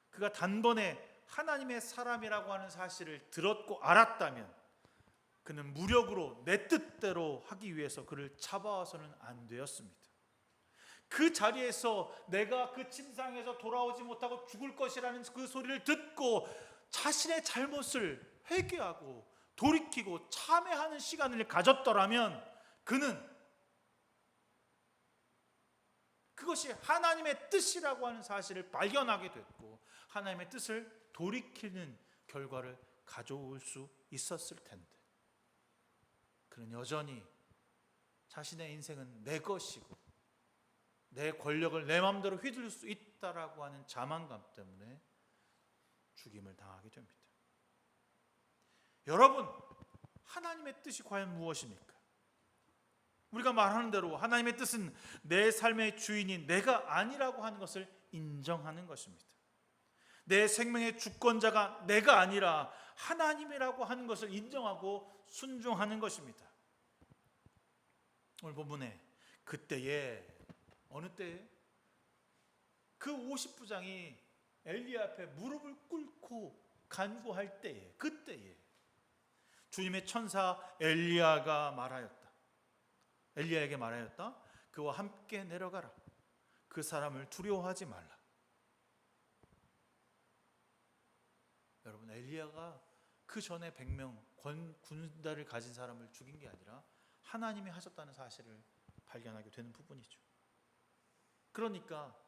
그가 단번에 하나님의 사람이라고 하는 사실을 들었고 알았다면 그는 무력으로 내 뜻대로 하기 위해서 그를 잡아와서는 안 되었습니다. 그 자리에서 내가 그 침상에서 돌아오지 못하고 죽을 것이라는 그 소리를 듣고 자신의 잘못을 회개하고 돌이키고 참회하는 시간을 가졌더라면 그는 그것이 하나님의 뜻이라고 하는 사실을 발견하게 됐고 하나님의 뜻을 돌이키는 결과를 가져올 수 있었을 텐데 그는 여전히 자신의 인생은 내 것이고 내 권력을 내 마음대로 휘둘릴 수 있다라고 하는 자만감 때문에 죽임을 당하게 됩니다. 여러분, 하나님의 뜻이 과연 무엇입니까? 우리가 말하는 대로 하나님의 뜻은 내 삶의 주인이 내가 아니라고 하는 것을 인정하는 것입니다. 내 생명의 주권자가 내가 아니라 하나님이라고 하는 것을 인정하고 순종하는 것입니다. 오늘 본문에 그때에 어느 때에 그 50부장이 엘리야 앞에 무릎을 꿇고 간구할 때에 그때에 주님의 천사 엘리야가 말하였다. 엘리야에게 말하였다. 그와 함께 내려가라. 그 사람을 두려워하지 말라. 여러분, 엘리야가 그 전에 100명 군대를 가진 사람을 죽인 게 아니라 하나님이 하셨다는 사실을 발견하게 되는 부분이죠. 그러니까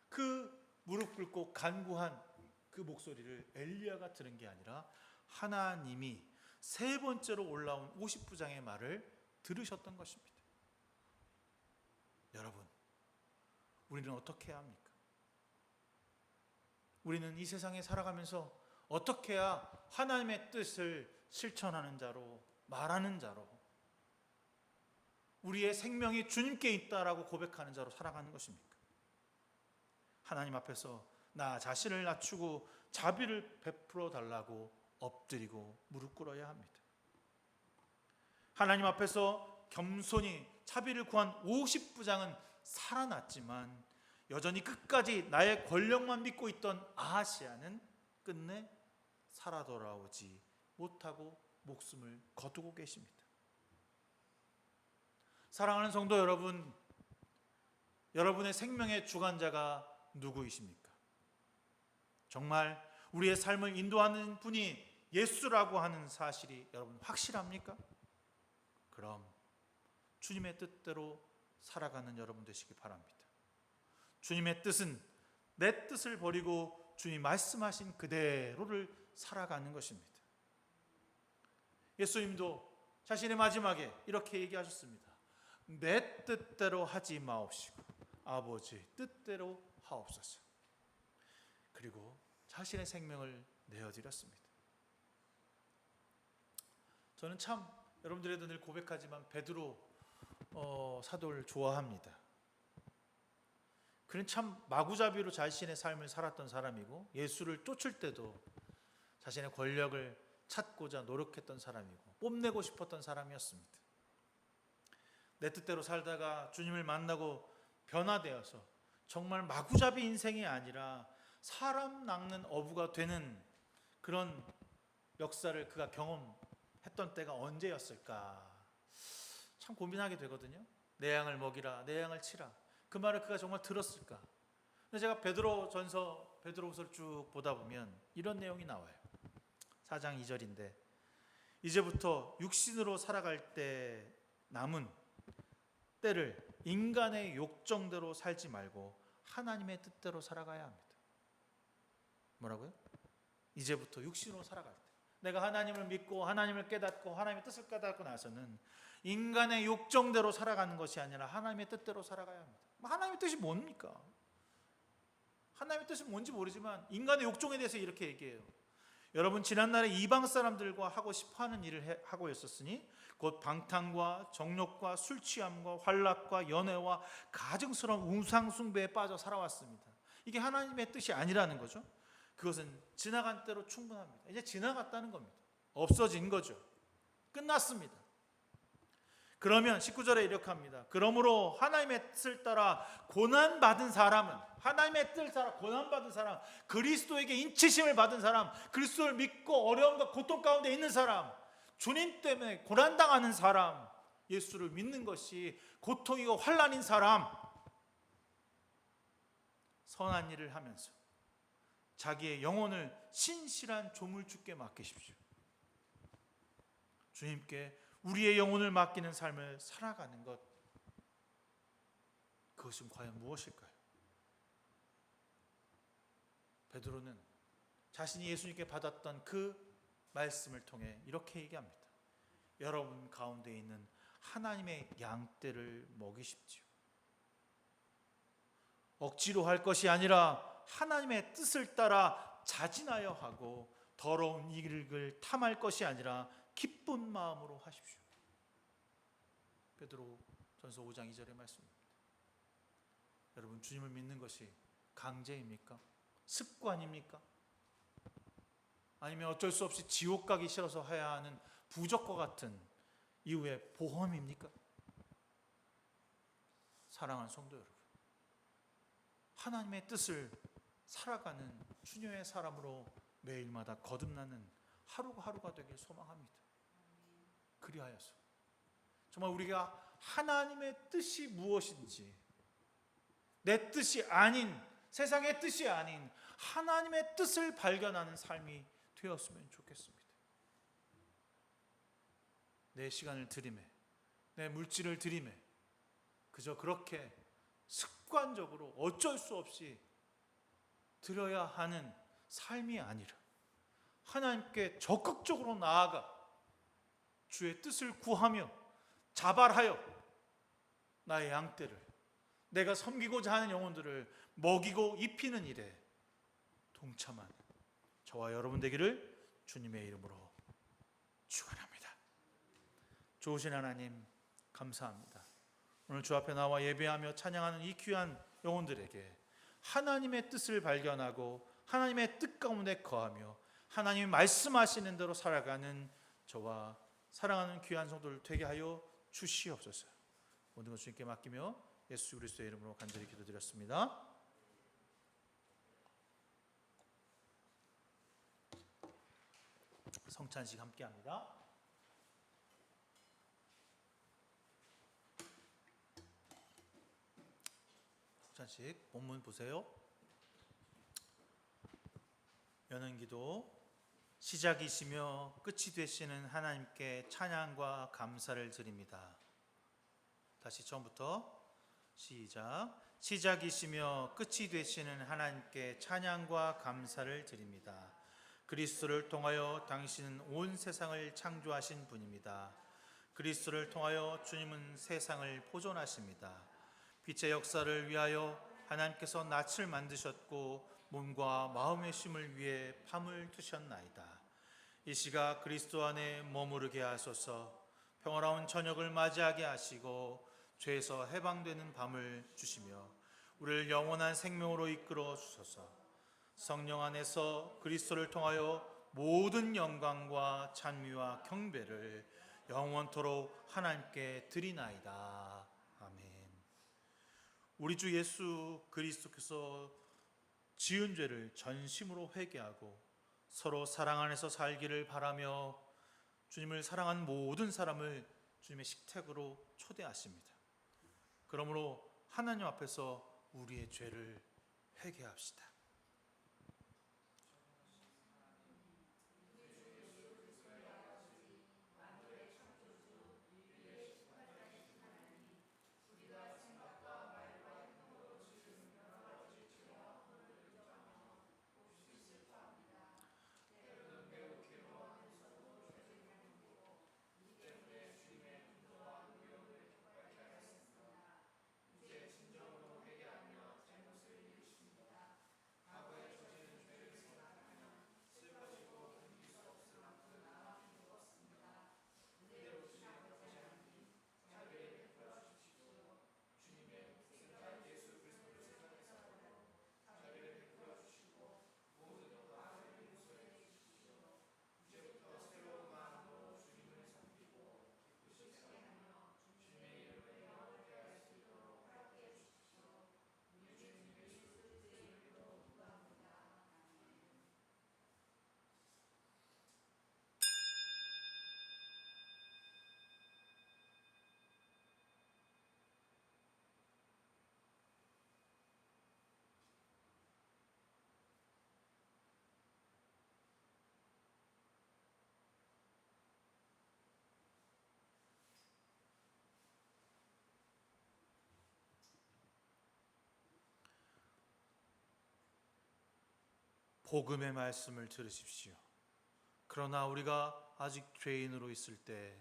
그 무릎 꿇고 간구한 그 목소리를 엘리야가 들은 게 아니라 하나님이 세 번째로 올라온 50부장의 말을 들으셨던 것입니다. 여러분, 우리는 어떻게 해야 합니까? 우리는 이 세상에 살아가면서 어떻게 해야 하나님의 뜻을 실천하는 자로, 말하는 자로, 우리의 생명이 주님께 있다라고 고백하는 자로 살아가는 것입니까? 하나님 앞에서 나 자신을 낮추고 자비를 베풀어 달라고 엎드리고 무릎 꿇어야 합니다. 하나님 앞에서 겸손히 자비를 구한 50부장은 살아났지만 여전히 끝까지 나의 권력만 믿고 있던 아하시아는 끝내 살아 돌아오지 못하고 목숨을 거두고 계십니다. 사랑하는 성도 여러분, 여러분의 생명의 주관자가 누구이십니까? 정말 우리의 삶을 인도하는 분이 예수라고 하는 사실이 여러분 확실합니까? 그럼 주님의 뜻대로 살아가는 여러분 되시기 바랍니다. 주님의 뜻은 내 뜻을 버리고 주님 말씀하신 그대로를 살아가는 것입니다. 예수님도 자신의 마지막에 이렇게 얘기하셨습니다. 내 뜻대로 하지 마옵시고 아버지의 뜻대로 하옵소서. 그리고 자신의 생명을 내어드렸습니다. 저는 참 여러분들에도 늘 고백하지만 베드로 사도를 좋아합니다. 그는 참 마구잡이로 자신의 삶을 살았던 사람이고 예수를 쫓을 때도 자신의 권력을 찾고자 노력했던 사람이고 뽐내고 싶었던 사람이었습니다. 내 뜻대로 살다가 주님을 만나고 변화되어서 정말 마구잡이 인생이 아니라 사람 낚는 어부가 되는 그런 역사를 그가 경험했던 때가 언제였을까 참 고민하게 되거든요. 내 양을 먹이라, 내 양을 치라. 그 말을 그가 정말 들었을까? 근데 제가 베드로후서를 쭉 보다 보면 이런 내용이 나와요. 4장 2절인데 이제부터 육신으로 살아갈 때 남은 때를 인간의 욕정대로 살지 말고 하나님의 뜻대로 살아가야 합니다. 뭐라고요? 이제부터 육신으로 살아갈 때 내가 하나님을 믿고 하나님을 깨닫고 하나님의 뜻을 깨닫고 나서는 인간의 욕정대로 살아가는 것이 아니라 하나님의 뜻대로 살아가야 합니다. 하나님의 뜻이 뭡니까? 하나님의 뜻이 뭔지 모르지만 인간의 욕정에 대해서 이렇게 얘기해요. 여러분, 지난날에 이방 사람들과 하고 싶어하는 일을 하고 있었으니 곧 방탕과 정욕과 술 취함과 환락과 연애와 가증스러운 우상 숭배에 빠져 살아왔습니다. 이게 하나님의 뜻이 아니라는 거죠. 그것은 지나간 때로 충분합니다. 이제 지나갔다는 겁니다. 없어진 거죠. 끝났습니다. 그러면 19절에 이렇게 합니다. 그러므로 하나님의 뜻을 따라 고난받은 사람은, 하나님의 뜻을 따라 고난받은 사람, 그리스도에게 인치심을 받은 사람, 그리스도를 믿고 어려움과 고통 가운데 있는 사람, 주님 때문에 고난당하는 사람, 예수를 믿는 것이 고통이고 환난인 사람, 선한 일을 하면서 자기의 영혼을 신실한 조물주께 맡기십시오. 주님께 우리의 영혼을 맡기는 삶을 살아가는 것, 그것은 과연 무엇일까요? 베드로는 자신이 예수님께 받았던 그 말씀을 통해 이렇게 얘기합니다. 여러분 가운데 있는 하나님의 양떼를 먹이십시오. 억지로 할 것이 아니라 하나님의 뜻을 따라 자진하여 하고 더러운 이익을 탐할 것이 아니라 기쁜 마음으로 하십시오. 베드로 전서 5장 2절의 말씀입니다. 여러분, 주님을 믿는 것이 강제입니까? 습관입니까? 아니면 어쩔 수 없이 지옥 가기 싫어서 해야 하는 부적과 같은 이후의 보험입니까? 사랑하는 성도 여러분, 하나님의 뜻을 살아가는 주님의 사람으로 매일마다 거듭나는 하루가 하루가 되길 소망합니다. 그리하여서 정말 우리가 하나님의 뜻이 무엇인지, 내 뜻이 아닌, 세상의 뜻이 아닌 하나님의 뜻을 발견하는 삶이 되었으면 좋겠습니다. 내 시간을 들이매, 내 물질을 들이매 그저 그렇게 습관적으로 어쩔 수 없이 드려야 하는 삶이 아니라 하나님께 적극적으로 나아가 주의 뜻을 구하며 자발하여 나의 양떼를, 내가 섬기고자 하는 영혼들을 먹이고 입히는 일에 동참하는 저와 여러분 되기를 주님의 이름으로 축원합니다. 좋으신 하나님, 감사합니다. 오늘 주 앞에 나와 예배하며 찬양하는 이 귀한 영혼들에게 하나님의 뜻을 발견하고 하나님의 뜻 가운데 거하며 하나님이 말씀하시는 대로 살아가는 저와 사랑하는 귀한 성도들 되게 하여 주시옵소서. 모든 것 주님께 맡기며 예수 그리스도의 이름으로 간절히 기도드렸습니다. 성찬식 함께합니다. 성찬식 본문 보세요. 여는 기도. 시작이시며 끝이 되시는 하나님께 찬양과 감사를 드립니다. 다시 처음부터 시작. 시작이시며 끝이 되시는 하나님께 찬양과 감사를 드립니다. 그리스도를 통하여 당신은 온 세상을 창조하신 분입니다. 그리스도를 통하여 주님은 세상을 보존하십니다. 빛의 역사를 위하여 하나님께서 낯을 만드셨고 몸과 마음의 쉼을 위해 밤을 두셨나이다. 이 시각 그리스도 안에 머무르게 하소서. 평화로운 저녁을 맞이하게 하시고 죄에서 해방되는 밤을 주시며 우리를 영원한 생명으로 이끌어 주소서. 성령 안에서 그리스도를 통하여 모든 영광과 찬미와 경배를 영원토록 하나님께 드리나이다. 아멘. 우리 주 예수 그리스도께서 지은 죄를 전심으로 회개하고 서로 사랑 안에서 살기를 바라며 주님을 사랑하는 모든 사람을 주님의 식탁으로 초대하십니다. 그러므로 하나님 앞에서 우리의 죄를 회개합시다. 복음의 말씀을 들으십시오. 그러나 우리가 아직 죄인으로 있을 때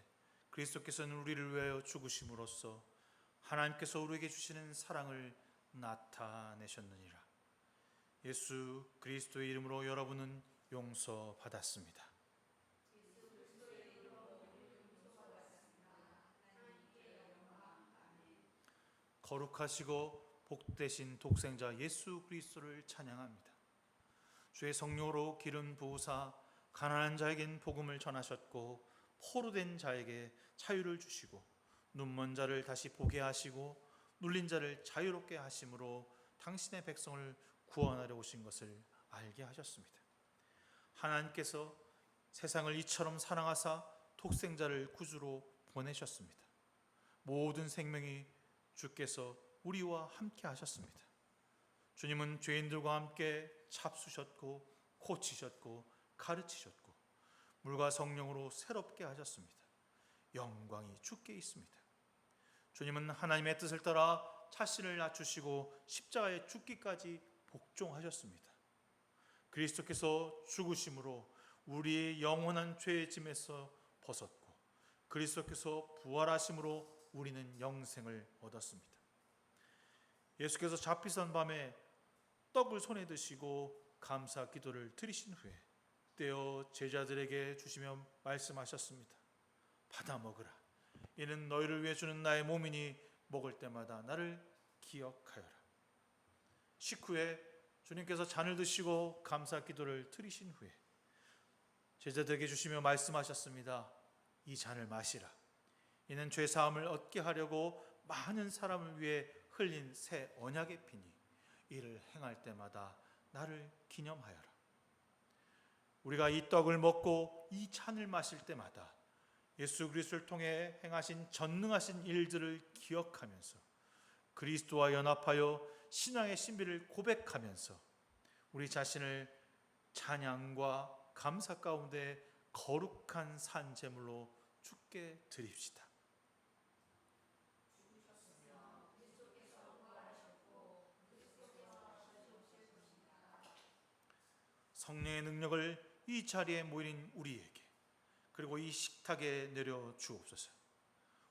그리스도께서는 우리를 위하여 죽으심으로써 하나님께서 우리에게 주시는 사랑을 나타내셨느니라. 예수 그리스도의 이름으로 여러분은 용서받았습니다. 거룩하시고 복되신 독생자 예수 그리스도를 찬양합니다. 주의 성령으로 기름 부으사 가난한 자에겐 복음을 전하셨고 포로된 자에게 자유를 주시고 눈먼 자를 다시 보게 하시고 눌린 자를 자유롭게 하심으로 당신의 백성을 구원하려 오신 것을 알게 하셨습니다. 하나님께서 세상을 이처럼 사랑하사 독생자를 구주로 보내셨습니다. 모든 생명이 주께서 우리와 함께 하셨습니다. 주님은 죄인들과 함께 잡수셨고 고치셨고 가르치셨고 물과 성령으로 새롭게 하셨습니다. 영광이 주께 있습니다. 주님은 하나님의 뜻을 따라 자신을 낮추시고 십자가에 죽기까지 복종하셨습니다. 그리스도께서 죽으심으로 우리의 영원한 죄의 짐에서 벗었고 그리스도께서 부활하심으로 우리는 영생을 얻었습니다. 예수께서 잡히선 밤에 떡을 손에 드시고 감사 기도를 드리신 후에 떼어 제자들에게 주시며 말씀하셨습니다. 받아 먹으라. 이는 너희를 위해 주는 나의 몸이니 먹을 때마다 나를 기억하여라. 식후에 주님께서 잔을 드시고 감사 기도를 드리신 후에 제자들에게 주시며 말씀하셨습니다. 이 잔을 마시라. 이는 죄 사함을 얻게 하려고 많은 사람을 위해 흘린 새 언약의 피니 이를 행할 때마다 나를 기념하여라. 우리가 이 떡을 먹고 이 잔을 마실 때마다 예수 그리스도를 통해 행하신 전능하신 일들을 기억하면서 그리스도와 연합하여 신앙의 신비를 고백하면서 우리 자신을 찬양과 감사 가운데 거룩한 산 제물로 주께 드립시다. 성령의 능력을 이 자리에 모인 우리에게 그리고 이 식탁에 내려 주옵소서.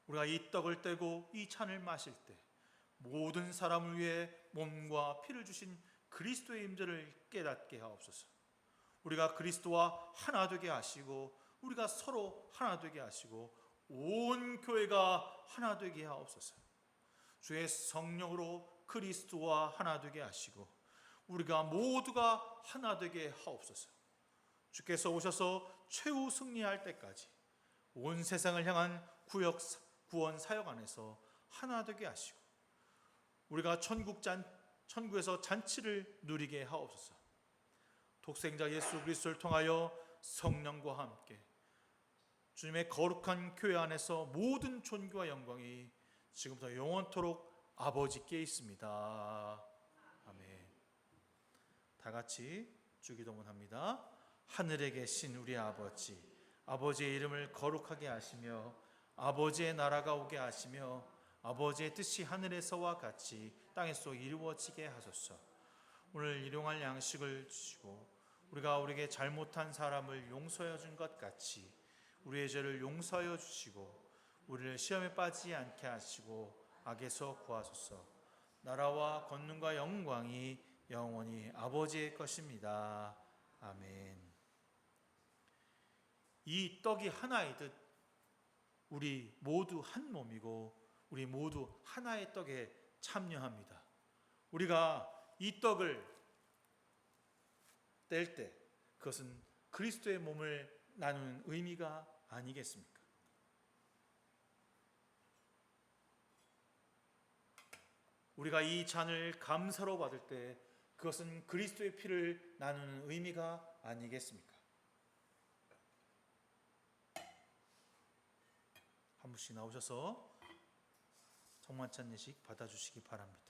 우리가 이 떡을 떼고 이 잔을 마실 때 모든 사람을 위해 몸과 피를 주신 그리스도의 임재를 깨닫게 하옵소서. 우리가 그리스도와 하나 되게 하시고 우리가 서로 하나 되게 하시고 온 교회가 하나 되게 하옵소서. 주의 성령으로 그리스도와 하나 되게 하시고 우리가 모두가 하나 되게 하옵소서. 주께서 오셔서 최후 승리할 때까지 온 세상을 향한 구원 사역 안에서 하나 되게 하시고 우리가 천국에서 잔치를 누리게 하옵소서. 독생자 예수 그리스도를 통하여 성령과 함께 주님의 거룩한 교회 안에서 모든 존귀와 영광이 지금부터 영원토록 아버지께 있습니다. 아멘. 다 같이 주기도문합니다. 하늘에 계신 우리 아버지, 아버지의 이름을 거룩하게 하시며 아버지의 나라가 오게 하시며 아버지의 뜻이 하늘에서와 같이 땅에서 이루어지게 하소서. 오늘 일용할 양식을 주시고 우리가 우리에게 잘못한 사람을 용서해 준 것 같이 우리의 죄를 용서하여 주시고 우리를 시험에 빠지지 않게 하시고 악에서 구하소서. 나라와 권능과 영광이 영원히 아버지의 것입니다. 아멘. 이 떡이 하나이듯 우리 모두 한 몸이고 우리 모두 하나의 떡에 참여합니다. 우리가 이 떡을 뗄 때 그것은 그리스도의 몸을 나누는 의미가 아니겠습니까? 우리가 이 잔을 감사로 받을 때 그것은 그리스도의 피를 나누는 의미가 아니겠습니까? 한 분씩 나오셔서 성만찬 예식 받아주시기 바랍니다.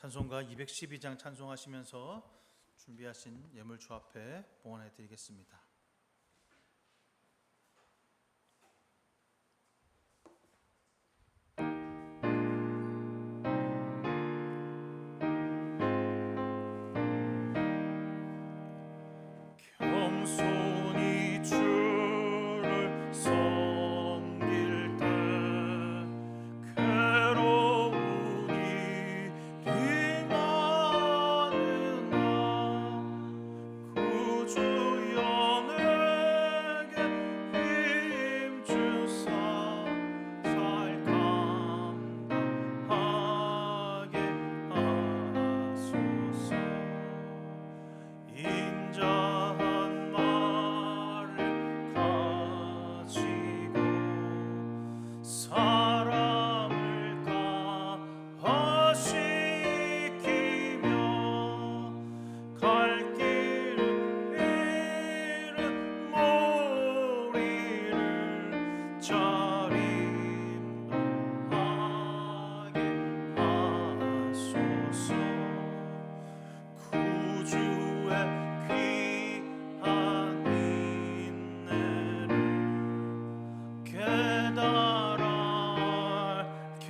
찬송가 212장 찬송하시면서 준비하신 예물 주 앞에 봉헌해 드리겠습니다. 겸손히 주를 섬길 때 괴로운 일이 많으나 구주 연에게 힘 주사 잘 감당하게 하소서. 인자한 말을 가지고 사람을 가하시키며 갈 길을 잃은 머리를 잘 인도하게 하소서. 구주의 귀한 인내를 깨달아 알게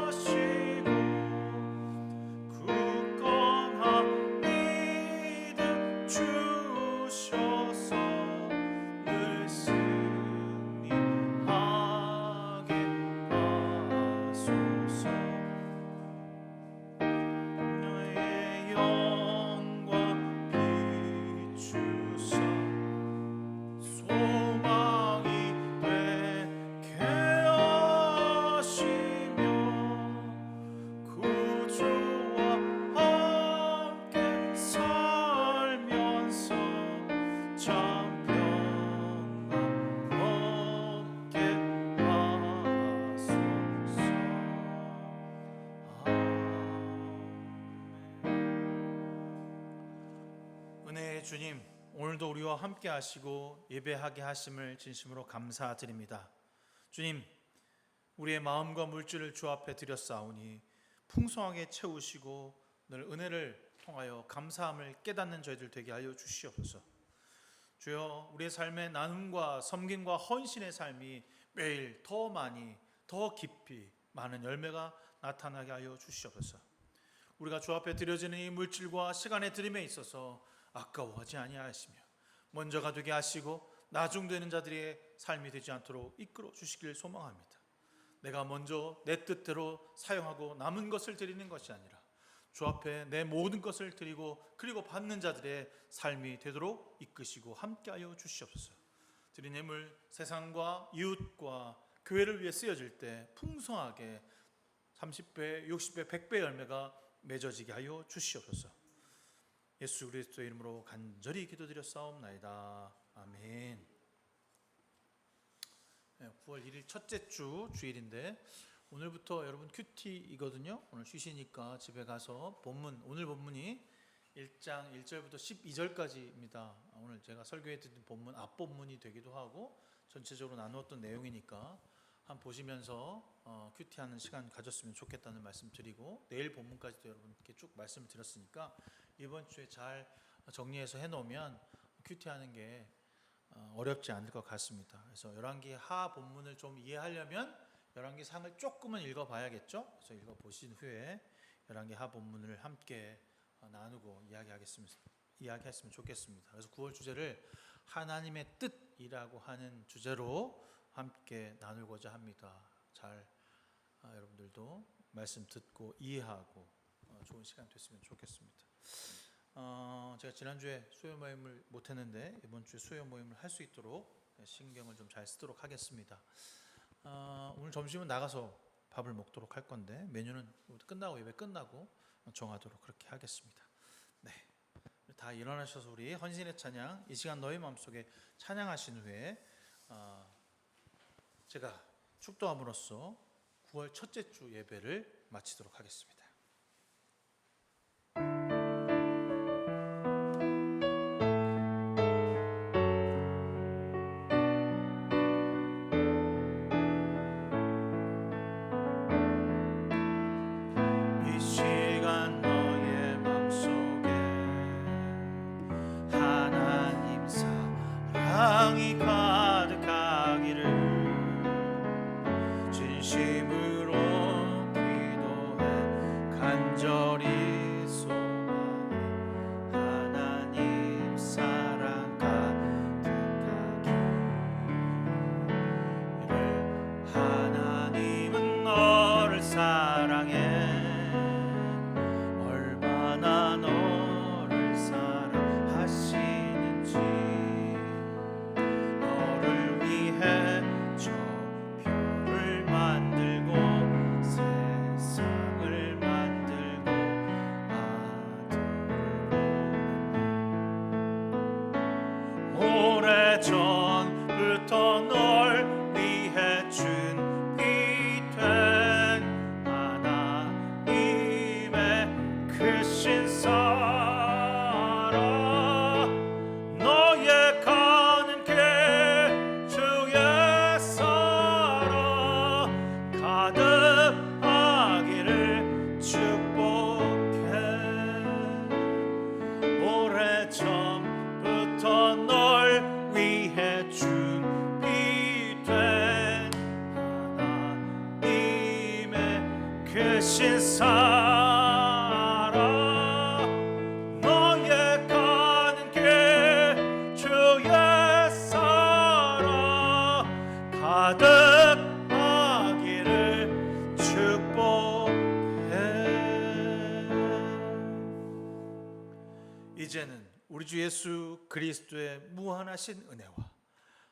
하시고 굳건한 믿음 주셔서 늘 승리하게 하소서. 너의 영광 비추사 소망이 되게 하시며 구주와 함께 살면서 참 평안 얻게 하소서. 은혜의 주님, 오늘도 우리와 함께 하시고 예배하게 하심을 진심으로 감사드립니다. 주님, 우리의 마음과 물질을 주 앞에 드렸사오니 풍성하게 채우시고 늘 은혜를 통하여 감사함을 깨닫는 저희들 되게 하여 주시옵소서. 주여, 우리의 삶의 나눔과 섬김과 헌신의 삶이 매일 더 많이 더 깊이 많은 열매가 나타나게 하여 주시옵소서. 우리가 주 앞에 드려지는 이 물질과 시간의 드림에 있어서 아까워하지 아니하시며 먼저가 되게 하시고 나중되는 자들의 삶이 되지 않도록 이끌어 주시길 소망합니다. 내가 먼저 내 뜻대로 사용하고 남은 것을 드리는 것이 아니라 주 앞에 내 모든 것을 드리고 그리고 받는 자들의 삶이 되도록 이끄시고 함께하여 주시옵소서. 드린 예물 세상과 이웃과 교회를 위해 쓰여질 때 풍성하게 30배, 60배, 100배 열매가 맺어지게 하여 주시옵소서. 예수 그리스도의 이름으로 간절히 기도드렸사옵나이다. 아멘. 9월 1일 첫째 주 주일인데 오늘부터 여러분 큐티이거든요. 오늘 쉬시니까 집에 가서 본문, 오늘 본문이 1장 1절부터 12절까지입니다. 오늘 제가 설교해 드린 본문 앞본문이 되기도 하고 전체적으로 나누었던 내용이니까 한번 보시면서 큐티하는 시간 가졌으면 좋겠다는 말씀 드리고 내일 본문까지도 여러분께 쭉 말씀을 드렸으니까 이번 주에 잘 정리해서 해놓으면 큐티하는 게 어렵지 않을 것 같습니다. 그래서 열왕기 하 본문을 좀 이해하려면 열왕기 상을 조금은 읽어봐야겠죠. 그래서 읽어보신 후에 열왕기 하 본문을 함께 나누고 이야기했으면 좋겠습니다. 그래서 9월 주제를 하나님의 뜻이라고 하는 주제로 함께 나누고자 합니다. 잘 여러분들도 말씀 듣고 이해하고 좋은 시간 됐으면 좋겠습니다. 제가 지난주에 수요 모임을 못했는데 이번 주에 수요 모임을 할 수 있도록 신경을 좀 잘 쓰도록 하겠습니다. 오늘 점심은 나가서 밥을 먹도록 할 건데 메뉴는 끝나고 예배 끝나고 정하도록 그렇게 하겠습니다. 네, 다 일어나셔서 우리 헌신의 찬양 이 시간 너희 마음속에 찬양하신 후에 제가 축도함으로써 9월 첫째 주 예배를 마치도록 하겠습니다. 이 평강이 가득하기를 진심으로 기도해 간절히 소망해 하나님 사랑 가득하기를 하나님은 너를 사랑해 얼마나 너를 사랑하시는지 너를 위해 저 별을 만들고 세상을 만들고 아들을 오래전부터 널 위해 준비된 하나님의 크신 사랑 너의 가는 길 주의 사랑 가득하기를 축복해 오래전부터 널 위해 준비된 하나님의 크신 사랑 너의 가는 길 주의 사랑 가득하기를 축복해. 이제는 우리 주 예수 그리스도의 무한하신 은혜와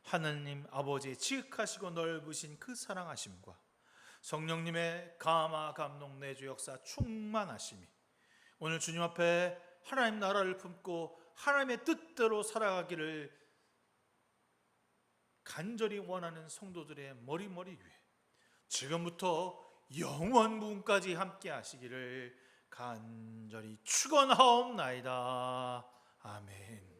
하나님 아버지의 지극하시고 넓으신 그 사랑하심과 성령님의 감화 감동 내주 역사 충만하심이 오늘 주님 앞에 하나님 나라를 품고 하나님의 뜻대로 살아가기를 간절히 원하는 성도들의 머리머리 위에 지금부터 영원무궁까지 함께 하시기를 간절히 축원하옵나이다. 아멘.